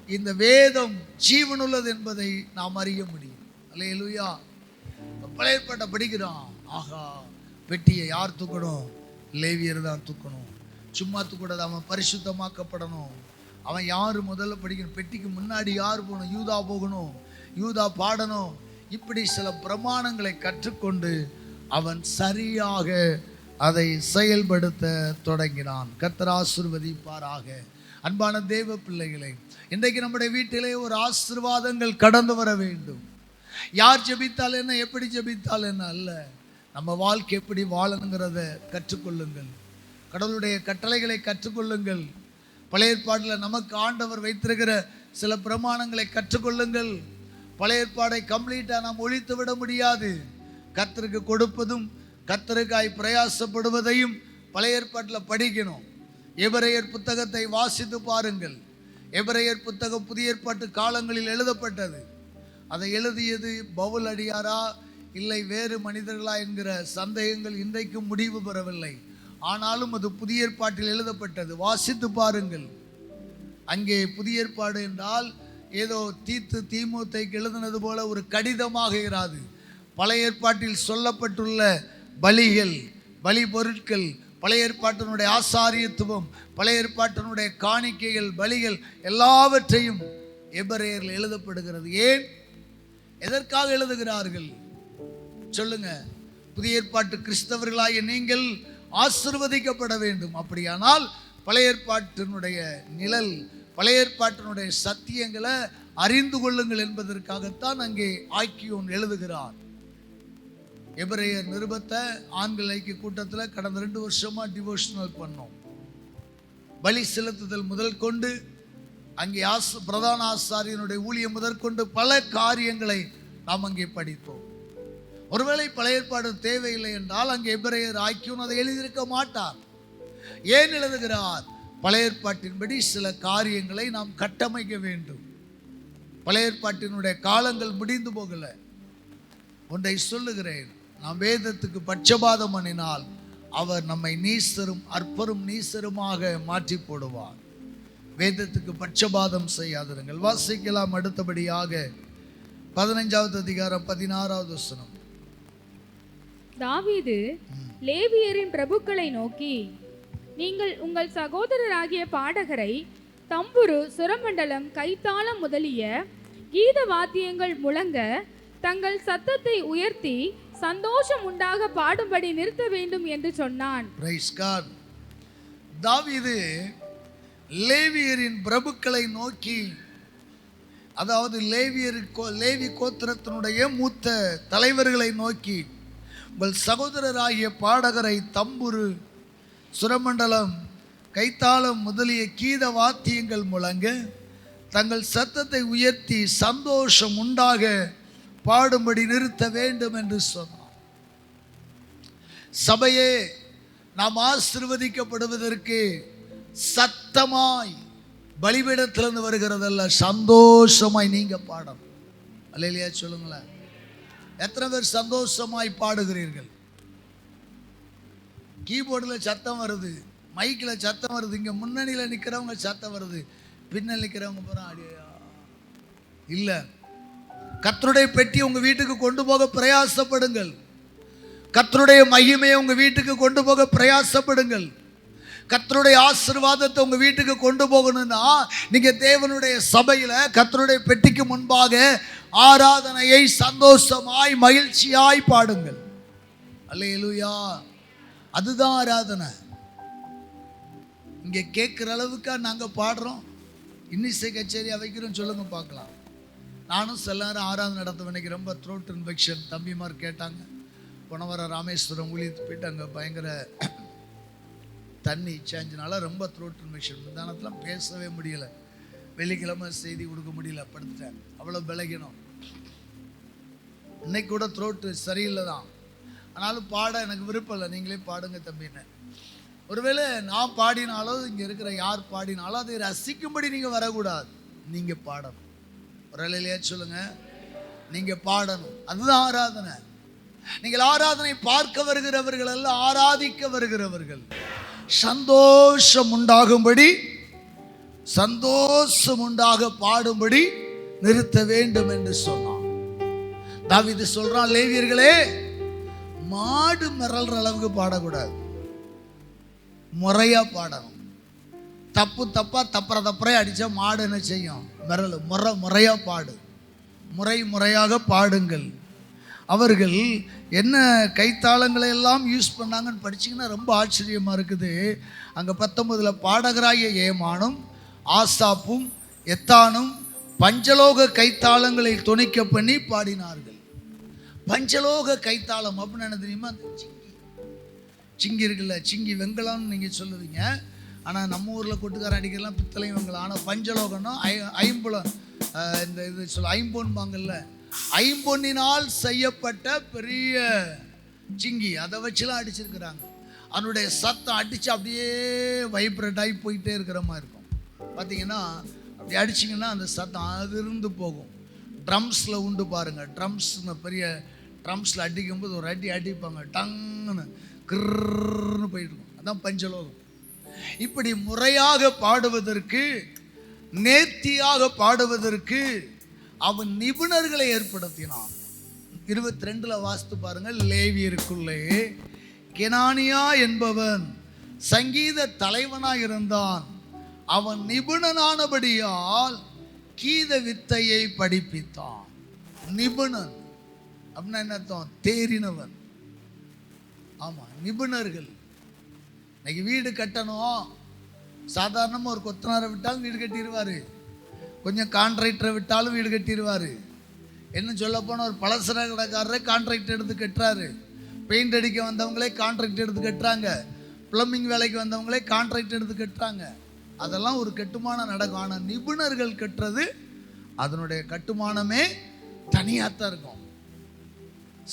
இந்த வேதம் ஜீவனுள்ளது என்பதை நாம் அறிய முடியும். அல்லேலூயா. பழைய ஏற்பாட்டை படிக்கிறோம், ஆகா பெட்டியை யார் தூக்கணும்? லேவியர் தான் தூக்கணும். சும்மா தூக்கூடாது, அவன் பரிசுத்தமாக்கப்படணும். அவன் யார் முதல்ல படிக்கணும்? பெட்டிக்கு முன்னாடி யார் போகணும்? யூதா போகணும், யூதா பாடணும். இப்படி சில பிரமாணங்களை கற்றுக்கொண்டு அவன் சரியாக அதை செயல்படுத்த தொடங்கினான். கர்த்தர் ஆசீர்வதிப்பாராக. அன்பான தேவ பிள்ளைகளை, இன்றைக்கு நம்முடைய வீட்டிலே ஒரு ஆசீர்வாதங்கள் கடந்து வர வேண்டும். யார் ஜெபித்தால் என்ன, எப்படி ஜெபித்தால் என்ன அல்ல, நம்ம வாழ்க்கை எப்படி வாழணுங்கிறத கற்றுக்கொள்ளுங்கள். கடவுளுடைய கட்டளைகளை கற்றுக்கொள்ளுங்கள். பழைய ஏற்பாட்டில் நமக்கு ஆண்டவர் வைத்திருக்கிற சில பிரமாணங்களை கற்றுக்கொள்ளுங்கள். பழைய ஏற்பாடை கம்ப்ளீட்டாக நாம் ஒழித்து விட முடியாது. கர்த்தருக்கு கொடுப்பதும் கர்த்தருக்காய் பிரயாசப்படுவதையும் பழைய ஏற்பாட்டில் படிக்கணும். எபிரேயர் புத்தகத்தை வாசித்து பாருங்கள். எபிரேயர் புத்தகம் புதிய ஏற்பாட்டு காலங்களில் எழுதப்பட்டது. அதை எழுதியது பவுல் அடியாரா இல்லை வேறு மனிதர்களா என்கிற சந்தேகங்கள் இன்றைக்கும் முடிவு பெறவில்லை. ஆனாலும் அது புதிய ஏற்பாட்டில் எழுதப்பட்டது. வாசித்து பாருங்கள். அங்கே புதிய ஏற்பாடு என்றால் ஏதோ தீத்து தீமோத்தேயுக்கு எழுதினது போல ஒரு கடிதமாக இராது. பழைய ஏற்பாட்டில் சொல்லப்பட்டுள்ள பலிகள், பலி பொருட்கள், பழைய ஏற்பாட்டினுடைய ஆசாரியத்துவம், பழைய ஏற்பாட்டினுடைய காணிக்கைகள், பலிகள் எல்லாவற்றையும் எபிரேயரில் எழுதப்படுகிறது. ஏன், எதற்காக எழுதுகிறார்கள் சொல்லுங்க? புதிய ஏற்பாட்டு கிறிஸ்தவர்களாகிய நீங்கள் ஆசீர்வதிக்கப்பட வேண்டும். அப்படியானால் பழைய ஏற்பாட்டினுடைய நிழல், பழைய ஏற்பாட்டினுடைய சத்தியங்களை அறிந்து கொள்ளுங்கள் என்பதற்காகத்தான் அங்கே ஆக்கியோன் எழுதுகிறார். எபிரேயர் நிருபத்தை ஆண்கள் ஐக்கிய கூட்டத்தில் கடந்த 2 வருஷமா டிவோஷனல் பண்ணோம். பலி செலுத்துதல் முதல் கொண்டு அங்கே பிரதான ஆசாரியனுடைய ஊழியம் முதற்கொண்டு பல காரியங்களை நாம் அங்கே படித்தோம். ஒருவேளை பழைய ஏற்பாடு தேவையில்லை என்றால் அங்கே எபிரேயர் ஆக்கியோன் அதை எழுதியிருக்க மாட்டார். ஏன் எழுதுகிறார்? பழைய ஏற்பாட்டின்படி சில காரியங்களை நாம் கட்டமைக்க வேண்டும். பழைய ஏற்பாட்டினுடைய காலங்கள் முடிந்து போகல. ஒன்றை சொல்லுகிறேன், நாம் வேதத்துக்கு பட்சபாதம் பண்ணினால் அவர் நம்மை நீசரும் அற்பரும் நீசருமாக மாற்றி போடுவார். வேதத்துக்கு பட்சபாதம் செய்யாதிருங்கள். வாசிக்கலாம். அடுத்தபடியாக 15வது அதிகாரம் 16வது வசனம். தாவீது லேவியரின் பிரபுக்களை நோக்கி, நீங்கள் உங்கள் சகோதரராகிய பாடகரை தம்புரு, சுரமண்டலம், கைத்தாளம் முதலிய கீத வாத்தியங்கள் முழங்க தங்கள் சத்தத்தை உயர்த்தி சந்தோஷம் உண்டாக பாடும்படி நிறுத்த வேண்டும் என்று சொன்னான். Praise God. தாவீது லேவியரின் பிரபுக்களை நோக்கி, அதாவது லேவி கோத்திரத்தினுடைய மூத்த தலைவர்களை நோக்கி, உங்கள் சகோதரராகிய பாடகரை தம்புரு, சுரமண்டலம், கைத்தாளம் முதலிய கீத வாத்தியங்கள் முழங்க தங்கள் சத்தத்தை உயர்த்தி சந்தோஷம் உண்டாக பாடும்படி நிறுத்த வேண்டும் என்று சொன்னார். சபையே, நாம் ஆசீர்வதிக்கப்படுவதற்கு சத்தமாய் பலிபீடத்திலிருந்து வருகிறதல்ல, சந்தோஷமாய் நீங்க பாடணும். அல்லேலூயா சொல்லுங்களேன். எத்தனை பேர் சந்தோஷமாய் பாடுகிறீர்கள்? கீபோர்டில் சத்தம் வருது, மைக்கில் சத்தம் வருது, இங்கே முன்னணியில் நிற்கிறவங்க சத்தம் வருது, பின்னல் நிற்கிறவங்க பூரா அடியா இல்லை. கர்த்தருடைய பெட்டி உங்கள் வீட்டுக்கு கொண்டு போக பிரயாசப்படுங்கள். கர்த்தருடைய மகிமையை உங்கள் வீட்டுக்கு கொண்டு போக பிரயாசப்படுங்கள். கர்த்தருடைய ஆசீர்வாதத்தை உங்கள் வீட்டுக்கு கொண்டு போகணும்னா நீங்கள் தேவனுடைய சபையில் கர்த்தருடைய பெட்டிக்கு முன்பாக ஆராதனையை சந்தோஷமாய் மகிழ்ச்சியாய் பாடுங்கள். அல்லேலூயா. அதுதான் ஆராதனை. இங்கே கேட்குற அளவுக்கா நாங்கள் பாடுறோம்? இன்னிசை கச்சேரியாக வைக்கிறோம் சொல்லுங்க பார்க்கலாம். நானும் சில நேரம் ஆராதனை நடத்த இன்னைக்கு ரொம்ப த்ரோட் இன்ஃபெக்ஷன் தம்பிமார் கேட்டாங்க. போன வாரம் ராமேஸ்வரம் ஊழியத்து போயிட்டு அங்கே பயங்கர தண்ணி சேஞ்சினால ரொம்ப த்ரோட் இன்ஃபெக்ஷன். நிதானத்தில் பேசவே முடியலை. வெள்ளிக்கிழமை செய்தி கொடுக்க முடியல, படுத்துட்டேன். அவ்வளோ விலகினோம். இன்னைக்கு கூட த்ரோட்டு சரியில்லை தான். ஆனாலும் பாட எனக்கு விருப்பம் இல்லை. நீங்களே பாடுங்க தம்பின்னு. ஒருவேளை நான் பாடினாலோ இங்கே இருக்கிற யார் பாடினாலும் அதை ரசிக்கும்படி நீங்கள் வரக்கூடாது. நீங்கள் பாடணும். ஒரு வேலையிலேயே சொல்லுங்க, நீங்கள் பாடணும். அதுதான் ஆராதனை. நீங்கள் ஆராதனை பார்க்க வருகிறவர்கள் அல்ல, ஆராதிக்க வருகிறவர்கள். சந்தோஷம் உண்டாகும்படி, சந்தோஷம் உண்டாக பாடும்படி நிறுத்த வேண்டும் என்று சொன்னான். தாவீது சொல்றான், லேவியர்களே மாடு மிரல்ற அளவுக்கு பாடக்கூடாது, முறையா பாடணும். தப்பு தப்பா தப்புற அடிச்சா மாடு என்ன செய்யும்? மிரல். முறையா பாடு, முறையாக பாடுங்கள். அவர்கள் என்ன கைத்தாளங்களை எல்லாம் யூஸ் பண்ணாங்கன்னு படிச்சிங்கன்னா ரொம்ப ஆச்சரியமாக இருக்குது. அங்கே 19 பாடகராய ஏமானும் ஆசாப்பும் எத்தானும் பஞ்சலோக கைத்தாளங்களை துணிக்க பண்ணி பாடினார்கள். பஞ்சலோக கைத்தாளம் அப்படின்னு என்ன தெரியுமா? அந்த சிங்கி இருக்குல்ல, சிங்கி வெங்கலம்னு நீங்கள் சொல்லுவீங்க. ஆனால் நம்ம ஊரில் கொட்டுக்காரன் அடிக்கலாம் பித்தளையும் வெங்கலம். ஆனால் பஞ்சலோகம்னா ஐம்புலம், இந்த இது சொல்ல ஐம்பொன்பாங்கல்ல, ஐம்பொன்னினால் செய்யப்பட்ட பெரிய சிங்கி, அதை வச்சுலாம் அடிச்சிருக்கிறாங்க. அதனுடைய சத்தம் அடித்து அப்படியே வைப்ரேட் ஆகி போயிட்டே இருக்கிற மாதிரி இருக்கும். பார்த்தீங்கன்னா அப்படி அடிச்சிங்கன்னா அந்த சத்தம் அது இருந்து போகும். ட்ரம்ஸில் உண்டு பாருங்கள். ட்ரம்ஸ்னு பெரிய ட்ரம்ஸில் அடிக்கும்போது ஒரு அடி அடிப்பாங்க, டங்குன்னு கிர்ன்னு போயிட்டுருக்கும். அதான் பஞ்சலோகம். இப்படி முறையாக பாடுவதற்கு, நேர்த்தியாக பாடுவதற்கு அவன் நிபுணர்களை ஏற்படுத்தினான். 22 வாசித்து பாருங்கள். லேவியருக்குள்ளே கெனானியா என்பவன் சங்கீத தலைவனாக இருந்தான். அவன் நிபுணனானபடியால் கீத வித்தையை படிப்பித்தான். நிபுணன் அப்படின்னா என்ன அர்த்தம்? தேறினவன். ஆமாம், நிபுணர்கள். இன்னைக்கு வீடு கட்டணும், சாதாரணமாக ஒரு கொத்தனாரை விட்டாலும் வீடு கட்டிடுவார், கொஞ்சம் கான்ட்ராக்டரை விட்டாலும் வீடு கட்டிடுவார். என்ன சொல்ல போனால் ஒரு பலசர கடைக்காரரே கான்ட்ராக்ட் எடுத்து கட்டுறாரு, பெயிண்ட் அடிக்க வந்தவங்களே கான்ட்ராக்ட் எடுத்து கட்டுறாங்க, ப்ளம்பிங் வேலைக்கு வந்தவங்களே கான்ட்ராக்ட் எடுத்து கட்டுறாங்க. அதெல்லாம் ஒரு கட்டுமானம் நடக்கும். ஆனால் நிபுணர்கள் கட்டுறது அதனுடைய கட்டுமானமே தனியாக தான் இருக்கும்.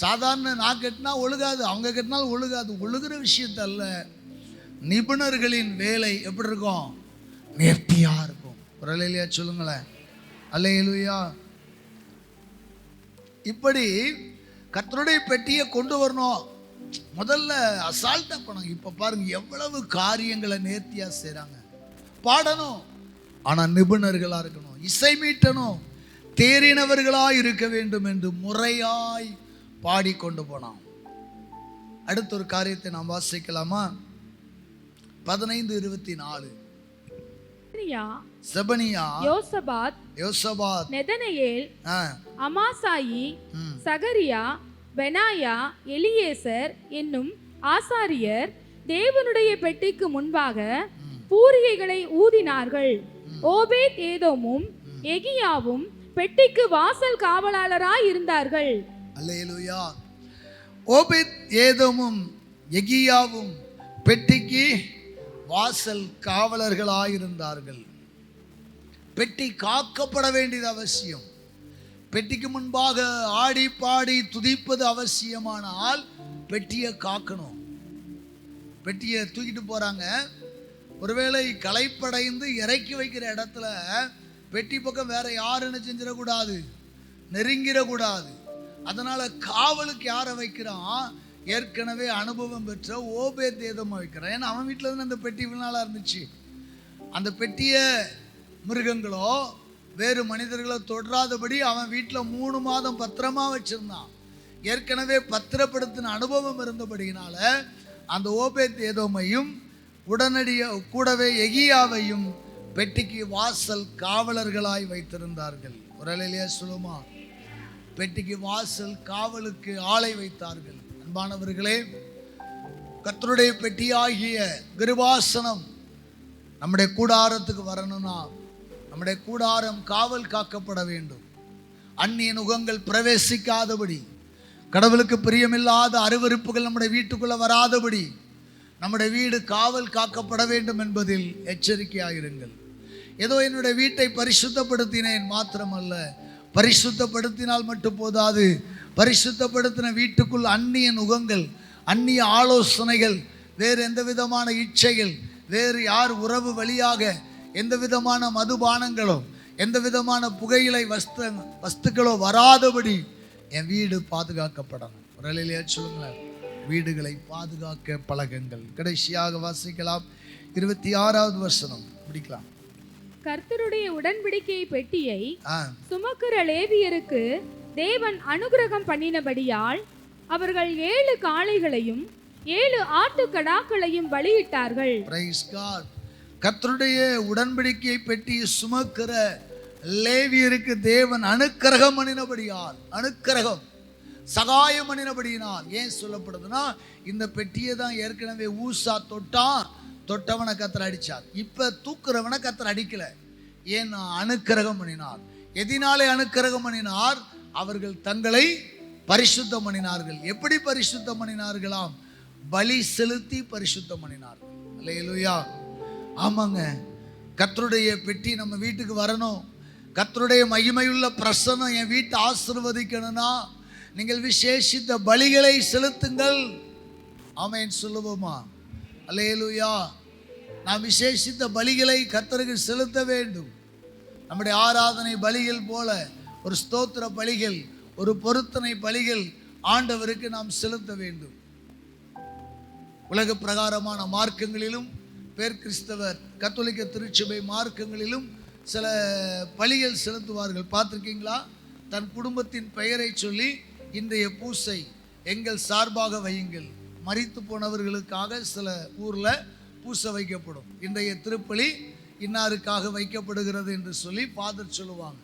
சாதாரண நான் கட்டினா ஒழுகாது, அவங்க கட்டினாலும் ஒழுகாது. ஒழுகிற விஷயத்த அல்ல, நிபுணர்களின் வேலை எப்படி இருக்கும்? நேர்த்தியாக இருக்கும். ஒரு அல்லேலூயா சொல்லுங்களேன். அல்லேலூயா. இப்படி கர்த்தருடைய பெட்டியை கொண்டு வரணும். முதல்ல அசால்ட்டாக போனாங்க. இப்போ பாருங்க எவ்வளவு காரியங்களை நேர்த்தியாக செய்கிறாங்க. பாடணும், ஆனால் நிபுணர்களாக இருக்கணும். இசை மீட்டணும், தேறினவர்களாக இருக்க வேண்டும் என்று முறையாய் பாடிக்கொண்டு போனான். அடுத்த ஒரு காரியத்தை நாம் வாசிக்கலாமா? 15:24. செபனியா, யோசபாத், நெதனெயேல், அமாசாயி, சகரியா, பெனாயா, எலியேசர் என்னும் ஆசாரியர் தேவனுடைய பெட்டிக்கு முன்பாக பூரிகைகளை ஊதினார்கள். ஓபேத் ஏதோமும் எகியாவும் பெட்டிக்கு வாசல் காவலாளராய் இருந்தார்கள். அல்லேலூயா. ஓபேத் ஏதோமும் எகியாவும் பெட்டிக்கு வாசல் காவலர்களாயிருந்தார்கள். பெட்டி காக்கப்பட வேண்டியது அவசியம். பெட்டிக்கு முன்பாக ஆடி பாடி துதிப்பது அவசியமானால் பெட்டியை காக்கணும். பெட்டியை தூக்கிட்டு போறாங்க, ஒருவேளை களைப்படைந்து இறக்கி வைக்கிற இடத்துல பெட்டி பக்கம் வேற யாரும் என்ன செஞ்சிடக்கூடாது, நெருங்கிடக்கூடாது. அதனால காவலுக்கு யாரை வைக்கிறான்? ஏற்கனவே அனுபவம் பெற்ற ஓபேத்ஏதோமை வைக்கிறான். ஏன்னா அவன் வீட்டில் இருந்து அந்த பெட்டி இவ்வளவு நாளா இருந்துச்சு. அந்த பெட்டியை மிருகங்களோ வேறு மனிதர்களோ தொடராதபடி அவன் வீட்டில் 3 மாதம் பத்திரமா வச்சிருந்தான். ஏற்கனவே பத்திரப்படுத்தின அனுபவம் இருந்தபடியினால அந்த ஓபேத்ஏதோமையும் உடனடியாக கூடவே எகியாவையும் பெட்டிக்கு வாசல் காவலர்களாய் வைத்திருந்தார்கள். ஒரு அலையிலேயே சொல்லுமா, பெட்டிக்கு வாசல் காவலுக்கு ஆளை வைத்தார்கள். அன்பானவர்களே, கர்த்தருடைய பெட்டியாகிய கிருபாசனம் நம்முடைய கூடாரத்துக்கு வரணும்னா நம்முடைய கூடாரம் காவல் காக்கப்பட வேண்டும். அந்நிய நுகங்கள் பிரவேசிக்காதபடி, கடவுளுக்கு பிரியமில்லாத அருவருப்புகள் நம்முடைய வீட்டுக்குள்ள வராதபடி நம்முடைய வீடு காவல் காக்கப்பட வேண்டும் என்பதில் எச்சரிக்கையாயிருங்கள். ஏதோ என்னுடைய வீட்டை பரிசுத்தப்படுத்தினேன் மாத்திரமல்ல, பரிசுத்தப்படுத்தினால் மட்டும் போதாது, பரிசுத்தப்படுத்தின வீட்டுக்குள் அந்நிய நுகங்கள், அந்நிய ஆலோசனைகள், வேறு எந்த விதமான இச்சைகள், வேறு யார் உறவு வழியாக எந்த விதமான மதுபானங்களோ எந்த விதமான புகையிலை வஸ்துக்களோ வராதபடி என் வீடு பாதுகாக்கப்படணும். ஒரு நிலையிலே சொல்லுங்களேன், வீடுகளை பாதுகாக்க பழகுங்கள். கடைசியாக வாசிக்கலாம் 26வது வசனம் படிக்கலாம். கர்த்தருடைய உடன்படிக்கை பெட்டியை சுமக்கிற லேவியருக்கு தேவன் அனுக்கிரகம் பண்ணினபடியால் அவர்கள் 7 காளைகளையும் 7 ஆட்டுக்கடாக்களையும் பலியிட்டார்கள். Price God. கர்த்தருடைய உடன்படிக்கை பெட்டியை சுமக்கிற லேவியருக்கு தேவன் அனுக்கிரகம் பண்ணினபடியால், அனுக்கிரகம் சகாயம் பண்ணினபடியினால். ஏன் சொல்லப்படுதுன்னா, இந்த பெட்டியை தான் ஏற்கனவே ஊசா தொட்டவனை கர்த்தர் அடிச்சார். இப்ப தூக்குறவனை கர்த்தர் அடிக்கல. ஏன்? அனுக்கிரகம் பண்ணினார். எதினாலே அனுக்கிரகம் பண்ணினார்? அவர்கள் தங்களை பரிசுத்தம் பண்ணினார்கள். எப்படி பரிசுத்தம் பண்ணினார்களாம்? பலி செலுத்தி பரிசுத்தம் பண்ணினார்கள். அல்லேலூயா. ஆமாங்க, கர்த்தருடைய பெட்டி நம்ம வீட்டுக்கு வரணும். கர்த்தருடைய மகிமையுள்ள பிரசன்னம் என் வீட்டை ஆசீர்வதிக்கணும்னா நீங்கள் விசேஷித்த பலிகளை செலுத்துங்கள். ஆமென் சொல்லுவோமா? அல்லேலூயா. நாம் விசேஷித்த பலிகளை கர்த்தருக்கு செலுத்த வேண்டும். நம்முடைய ஆராதனை பலிகள் போல ஒரு ஸ்தோத்திர பலிகள், ஒரு பொருத்தனை பலிகள் ஆண்டவருக்கு நாம் செலுத்த வேண்டும். உலக பிரகாரமான மார்க்கங்களிலும், பேர் கிறிஸ்தவர் கத்தோலிக்க திருச்சபை மார்க்கங்களிலும் சில பலிகள் செலுத்துவார்கள். பார்த்துருக்கீங்களா? தன் குடும்பத்தின் பெயரை சொல்லி இன்றைய பூசை எங்கள் சார்பாக வையுங்கள். மரித்து போனவர்களுக்காக சில ஊரில் பூசை வைக்கப்படும். இன்றைய திருப்பலி இன்னாருக்காக வைக்கப்படுகிறது என்று சொல்லி ஃபாதர் சொல்லுவாங்க.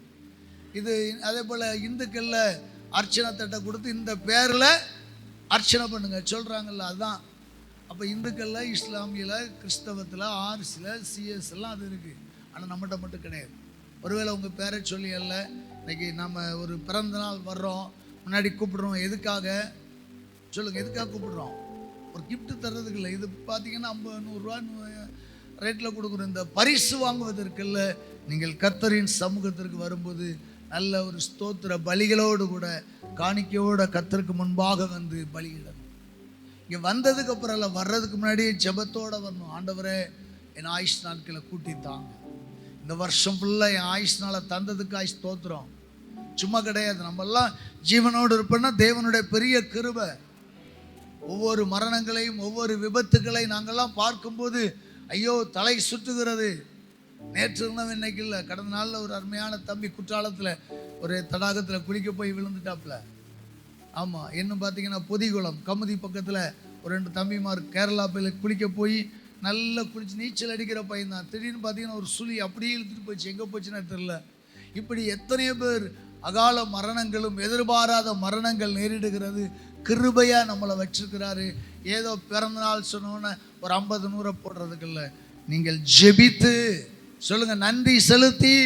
இது அதே போல் இந்துக்களில் அர்ச்சனை தட்டை கொடுத்து இந்த பேரில் அர்ச்சனை பண்ணுங்க சொல்கிறாங்கல்ல, அதுதான். அப்போ இந்துக்களில், இஸ்லாமியில், கிறிஸ்தவத்தில், ஆர்சியில், சிஎஸ்லாம் அது இருக்குது. ஆனால் நம்மகிட்ட மட்டும் கிடையாது. ஒருவேளை உங்கள் பேரை சொல்லி அல்ல, இன்னைக்கு நம்ம ஒரு பிறந்த நாள் வர்றோம், முன்னாடி கூப்பிடுறோம். எதுக்காக சொல்லுங்கள்? எதுக்காக கூப்பிடுறோம்? ஒரு கிஃப்ட் தர்றதுக்கு இல்லை. இது பார்த்தீங்கன்னா 50-100 ரூபா ரேட்டில் கொடுக்குறோம். இந்த பரிசு வாங்குவதற்குள்ள நீங்கள் கர்த்தரின் சமூகத்திற்கு வரும்போது நல்ல ஒரு ஸ்தோத்திர பலிகளோடு கூட காணிக்கையோட கர்த்தருக்கு முன்பாக வந்து பலியிடணும். இங்கே வந்ததுக்கு அப்புறம் இல்லை, வர்றதுக்கு முன்னாடியே ஜெபத்தோடு வரணும். ஆண்டவரே, என் ஆயுஷ் நாட்களை கூட்டித்தாங்க. இந்த வருஷம் ஃபுல்லாக என் ஆயுஷ் நாளை தந்ததுக்கு ஸ்தோத்திரம். சும்மா கிடையாது. நம்மெல்லாம் ஜீவனோடு இருப்போம்னா தேவனுடைய பெரிய கிருபை. ஒவ்வொரு மரணங்களையும், ஒவ்வொரு விபத்துக்களை நாங்கள்லாம் பார்க்கும்போது ஐயோ தலை சுற்றுகிறது. நேற்று இருந்தவன் இன்னைக்கு இல்லை. கடந்த நாளில் ஒரு அருமையான தம்பி குற்றாலத்தில் ஒரு தடாகத்தில் குளிக்க போய் விழுந்துட்டாப்புல. ஆமாம். இன்னும் பார்த்தீங்கன்னா பொதிகுளம் கமுதி பக்கத்தில் ஒரு 2 தம்பிமார் கேரளா போய் குளிக்க போய் நல்லா குளிச்சு நீச்சல் அடிக்கிற பையன் தான். திடீர்னு பார்த்தீங்கன்னா ஒரு சுழி அப்படியே இழுத்துட்டு போச்சு. எங்கே போச்சுன்னா தெரில. இப்படி எத்தனையோ பேர் அகால மரணங்களும் எதிர்பாராத மரணங்கள் நேரிடுகிறது. கிருபையாக நம்மளை வச்சிருக்கிறாரு. ஏதோ பிறந்த நாள் சொன்னோன்னே ஒரு 50-100 போடுறதுக்கு இல்லை. நீங்கள் ஜெபித்து சொல்லுங்க, நன்றி செலுத்தி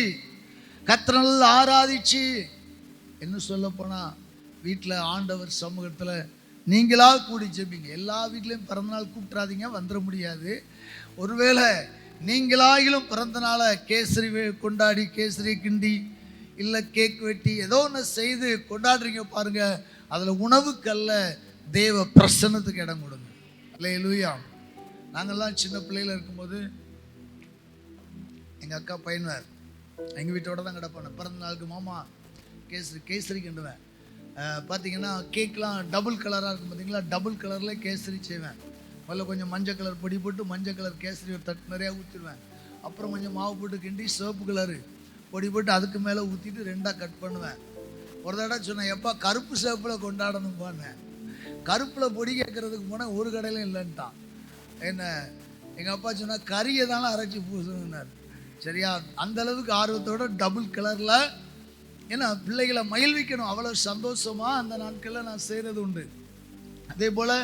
கர்த்தரை நல்லா ஆராதிச்சு, என்ன சொல்ல போனால் வீட்டில் ஆண்டவர் சமூகத்தில் நீங்களா கூடி ஜெபிங்க. எல்லா வீட்லேயும் பிறந்தநாள் கூப்பிட்றாதீங்க, வந்துட முடியாது. ஒருவேளை நீங்களாகிலும் பிறந்த நாளை கேசரி கொண்டாடி, கேசரி கிண்டி, இல்லை கேக் வெட்டி ஏதோ ஒன்று செய்து கொண்டாடுறீங்க பாருங்க. அதில் உணவுக்கல்ல, தேவ பிரசன்னத்துக்கு இடம் கொடுங்க. அல்லேலூயா. நாங்கள்லாம் சின்ன பிள்ளையில் இருக்கும்போது எங்கள் அக்கா பையன்வார் எங்கள் வீட்டோட தான் கிடப்பான பிறந்த நாளுக்கு மாமா கேசரி கிண்டுவேன். பார்த்தீங்கன்னா கேக்லாம் டபுள் கலராக இருக்கும் பார்த்தீங்களா, டபுள் கலரில் கேசரி செய்வேன். முதல்ல கொஞ்சம் மஞ்சள் கலர் பொடி போட்டு மஞ்சள் கலர் கேசரி ஒரு தட்டு நிறையா ஊற்றிடுவேன். அப்புறம் கொஞ்சம் மாவு போட்டு கிண்டி சிவப்பு கலரு பொடி போட்டு அதுக்கு மேலே ஊற்றிட்டு 2ஆக கட் பண்ணுவேன். ஒரு தடவை சொன்னேன், எப்பா கருப்பு சிவப்பில் கொண்டாடணும் போனேன். கருப்பில் பொடி கேட்கறதுக்கு போனால் ஒரு கடையிலும் இல்லைன்ட்டான். என்ன எங்கள் அப்பா சொன்னால் கறியை தானே அரைச்சி பூசணுன்னார். சரியா, அந்த அளவுக்கு ஆர்வத்தோட டபுள் கலரில், ஏன்னா பிள்ளைகளை மகிழ்விக்கணும், அவ்வளோ சந்தோஷமாக அந்த நாட்களில் நான் செய்கிறது உண்டு. அதே போல்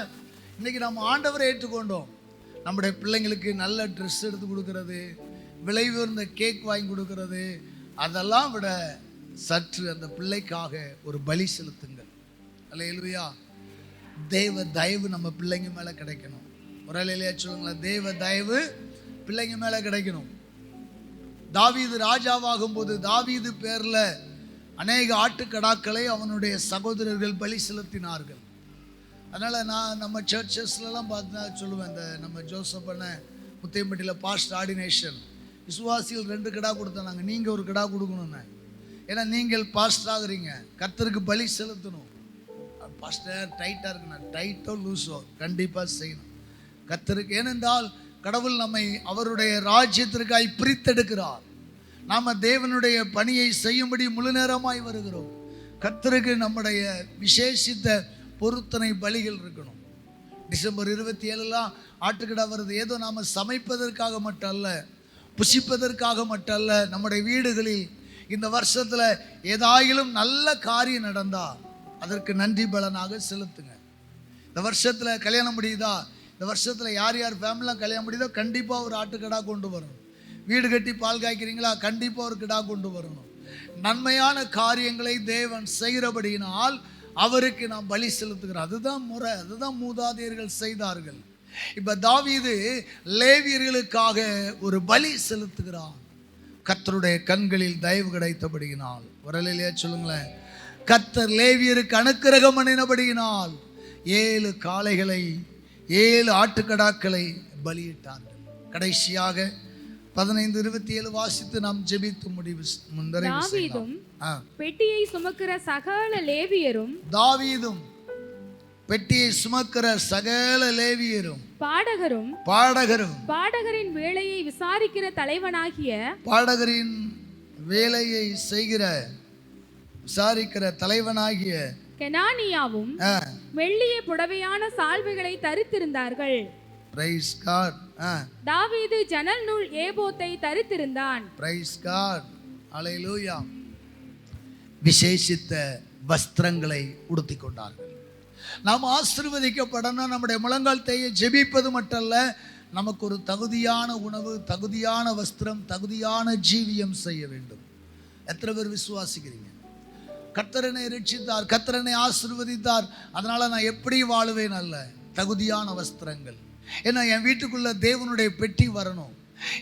இன்றைக்கி நம்ம ஆண்டவரை ஏற்றுக்கொண்டோம். நம்முடைய பிள்ளைங்களுக்கு நல்ல ட்ரெஸ் எடுத்து கொடுக்கறது, விலை உயர்ந்த கேக் வாங்கி கொடுக்கறது, அதெல்லாம் விட சற்று அந்த பிள்ளைக்காக ஒரு பலி செலுத்துங்கள். அல்லேலூயா. தேவ தயவு நம்ம பிள்ளைங்க மேலே கிடைக்கணும். ஒரு அலையிலேயே சொல்லுங்களேன், தேவ தயவு பிள்ளைங்க மேலே கிடைக்கணும். தாவீது ராஜாவாகும் போது தாவீது பேரில் அநேக ஆட்டுக்கடாக்களை அவனுடைய சகோதரர்கள் பலி செலுத்தினார்கள். அதனால் நான் நம்ம சர்ச்சஸ்லாம் பார்த்தா சொல்லுவேன், இந்த நம்ம ஜோசப் அண்ணன் முத்தையம்பட்டியில் பாஸ்ட் ஆர்டினேஷன் விசுவாசிகள் 2 கிடா கொடுத்தாங்க, நீங்கள் ஒரு கிடா கொடுக்கணும்னு. ஏன்னா நீங்கள் பாஸ்ட் ஆகுறீங்க, கர்த்தருக்கு பலி செலுத்தணும். பாஸ்டர் டைட்டாக இருக்குண்ணா, டைட்டோ லூஸோ கண்டிப்பாக செய்யணும் கர்த்தருக்கு. ஏனென்றால் கடவுள் நம்மை அவருடைய ராஜ்யத்திற்காய் பிரித்தெடுக்கிறார். நாம் தேவனுடைய பணியை செய்யும்படி முழு நேரமாய் வருகிறோம். கர்த்தருக்கு நம்முடைய விசேஷித்த பொருத்தனை பலிகள் இருக்கணும். டிசம்பர் 27 ஆட்டுக்கிடா வருது. ஏதோ நாம் சமைப்பதற்காக மட்டும் அல்ல, புசிப்பதற்காக மட்டும் அல்ல. நம்முடைய வீடுகளில் இந்த வருஷத்தில் ஏதாயிலும் நல்ல காரியம் நடந்தால் அதற்கு நன்றி பலனாக செலுத்துங்க. இந்த வருஷத்தில் கல்யாணம் முடியுதா, இந்த வருஷத்தில் யார் யார் ஃபேமிலிலாம் கல்யாணம் முடியுதோ கண்டிப்பாக ஒரு ஆட்டுக்கடா கொண்டு வரணும். வீடு கட்டி பால் காய்க்கிறீங்களா, கண்டிப்பாக ஒரு கிடா கொண்டு வரணும். நன்மையான காரியங்களை தேவன் செய்கிறபடியினால் அவருக்கு நாம் பலி செலுத்துகிறோம். அதுதான் முறை, அதுதான் மூதாதையர்கள் செய்தார்கள். இப்போ தாவீது லேவியர்களுக்காக ஒரு பலி செலுத்துகிறான். கர்த்தருடைய கண்களில் தயவு கிடைத்தபடியினால், வரலையிலே சொல்லுங்களேன், கர்த்தர் லேவியருக்கு அனுக்கிரகம் பண்ணினபடியினால் 7 காளைகளை 7 ஆட்டுக்கடாக்களை பலியிட்டார்கள். கடைசியாக 15:27 வாசித்து நாம் ஜெபித்து முடிவு தாவீதும் பெட்டியை சுமக்கிற சகல லேவியரும், தாவீதும் பெட்டியை சுமக்கிற சகல லேவியரும், பாடகரும் பாடகரின் வேலையை விசாரிக்கிற தலைவனாகிய, பாடகரின் வேலையை செய்கிற விசாரிக்கிற தலைவனாகிய கெனானியாவும் வெள்ளிய புடவையான சால்வைகளை தரித்திருந்தார்கள். Price God. தாவீது ஜன்னல் நூல் ஏபோத்தை தரித்திருந்தான். Price God. அல்லேலூயா. விசேஷித்த வஸ்திரங்களை உடுத்திக் கொண்டார்கள். நாம் ஆசீர்வதிக்கப்படணும். நம்முடைய முழங்கால் தேய ஜெபிப்பது மட்டுமல்ல, நமக்கு ஒரு தகுதியான உணவு, தகுதியான வஸ்திரம், தகுதியான ஜீவியம் செய்ய வேண்டும். எத்தனை பேர் விசுவாசிக்கிறீங்க? கர்த்தரனை ரட்சித்தார், கர்த்தரனை ஆசீர்வதித்தார், அதனால நான் எப்படி வாழுவேன் அல்ல, தகுதியான வஸ்திரங்கள். ஏன்னா என் வீட்டுக்குள்ள தேவனுடைய பெட்டி வரணும்,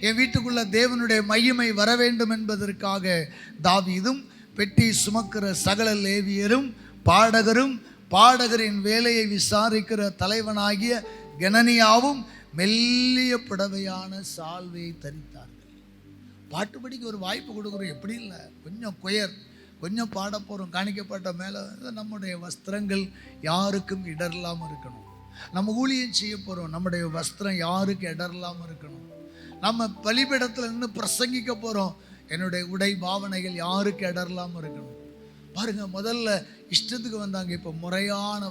என் வீட்டுக்குள்ள தேவனுடைய மகிமை வர வேண்டும் என்பதற்காக தாவீதும் பெட்டி சுமக்கிற சகல லேவியரும் பாடகரும் பாடகரின் வேலையை விசாரிக்கிற தலைவனாகிய கெனனியாவும் மெல்லிய புடவையான சால்வையை தரித்தார்கள். பாட்டுப்படிக்கு ஒரு வாய்ப்பு கொடுக்குறோம், எப்படி இல்லை, கொஞ்சம் பாட போகிறோம், காணிக்கப்பட்ட மேலே நம்முடைய வஸ்திரங்கள் யாருக்கும் இடர்லாமல் இருக்கணும். நம்ம ஊழியம் செய்ய போகிறோம், நம்முடைய வஸ்திரம் யாருக்கு இடர்லாமல் இருக்கணும். நம்ம பலிபீடத்தில் நின்று பிரசங்கிக்க போகிறோம், என்னுடைய உடை பாவனைகள் யாருக்கு இடர்லாமல் இருக்கணும். பாருங்க, முதல்ல இஷ்டத்துக்கு வந்தாங்க, இப்போ முறையான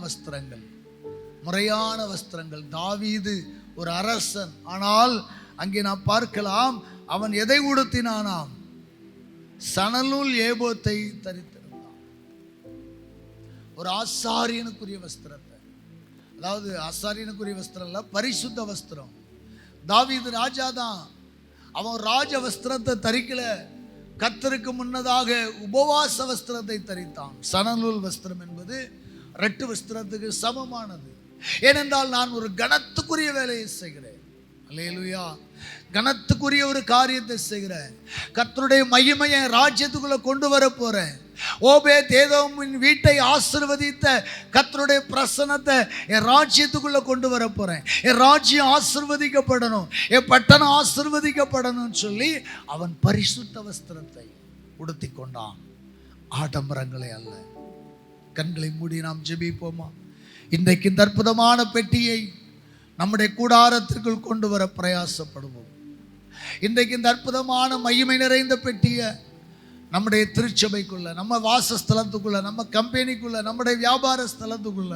வஸ்திரங்கள். தாவீது ஒரு அரசன், ஆனால் அங்கே நான் பார்க்கலாம், அவன் எதை உடுத்தினானாம்? சணநூல் ஏபோத்தை தரித்திருந்தான். ஒரு ஆசாரியனுக்குரிய வஸ்திரத்தை, அதாவது ஆசாரியனுக்குரிய வஸ்திரம் இல்ல, பரிசுத்த வஸ்திரம். தாவீது ராஜா தான், அவன் ராஜ வஸ்திரத்தை தரிக்கல, கர்த்தருக்கு முன்னதாக உபவாச வஸ்திரத்தை தரித்தான். சணநூல் வஸ்திரம் என்பது ரெட்டு வஸ்திரத்துக்கு சமமானது. ஏனென்றால் நான் ஒரு கனத்துக்குரிய வேலையை செய்கிறேன். அல்லேலூயா. கனத்துக்குரிய ஒரு காரியத்தை செய்கிறேன். கர்த்தருடைய மகிமையை ராஜ்யத்துக்குள்ள கொண்டு வர போறேன். ஓபேத் ஏதோமின் வீட்டை ஆசீர்வதித்த கர்த்தருடைய பிரசன்னத்தை என் ராஜ்யத்துக்குள்ள கொண்டு வர போறேன், என் ராஜ்யம் ஆசீர்வதிக்கப்படணும், என் பட்டணம் ஆசீர்வதிக்கப்படணும்னு சொல்லி அவன் பரிசுத்த வஸ்திரத்தை உடுத்தி கொண்டான், ஆடம்பரங்களை அல்ல. கண்களை மூடி நாம் ஜெபிப்போமா? இன்றைக்கு இந்த அற்புதமான பெட்டியை நம்முடைய கூடாரத்திற்குள் கொண்டு வர பிரயாசப்படுவோம். இன்றைக்கு இந்த அற்புதமான மகிமை நிறைந்த பெட்டியை நம்முடைய திருச்சபைக்குள்ள, நம்ம வாசஸ்தலத்துக்குள்ள, நம்ம கம்பெனிக்குள்ள, நம்முடைய வியாபார ஸ்தலத்துக்குள்ள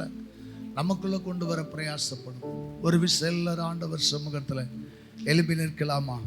நமக்குள்ள கொண்டு வர பிரயாசப்படுவோம். ஒரு விஷயம் எல்லாரும் ஆண்டவர் சமூகத்தில் எழுப்பி நிற்கலாமா?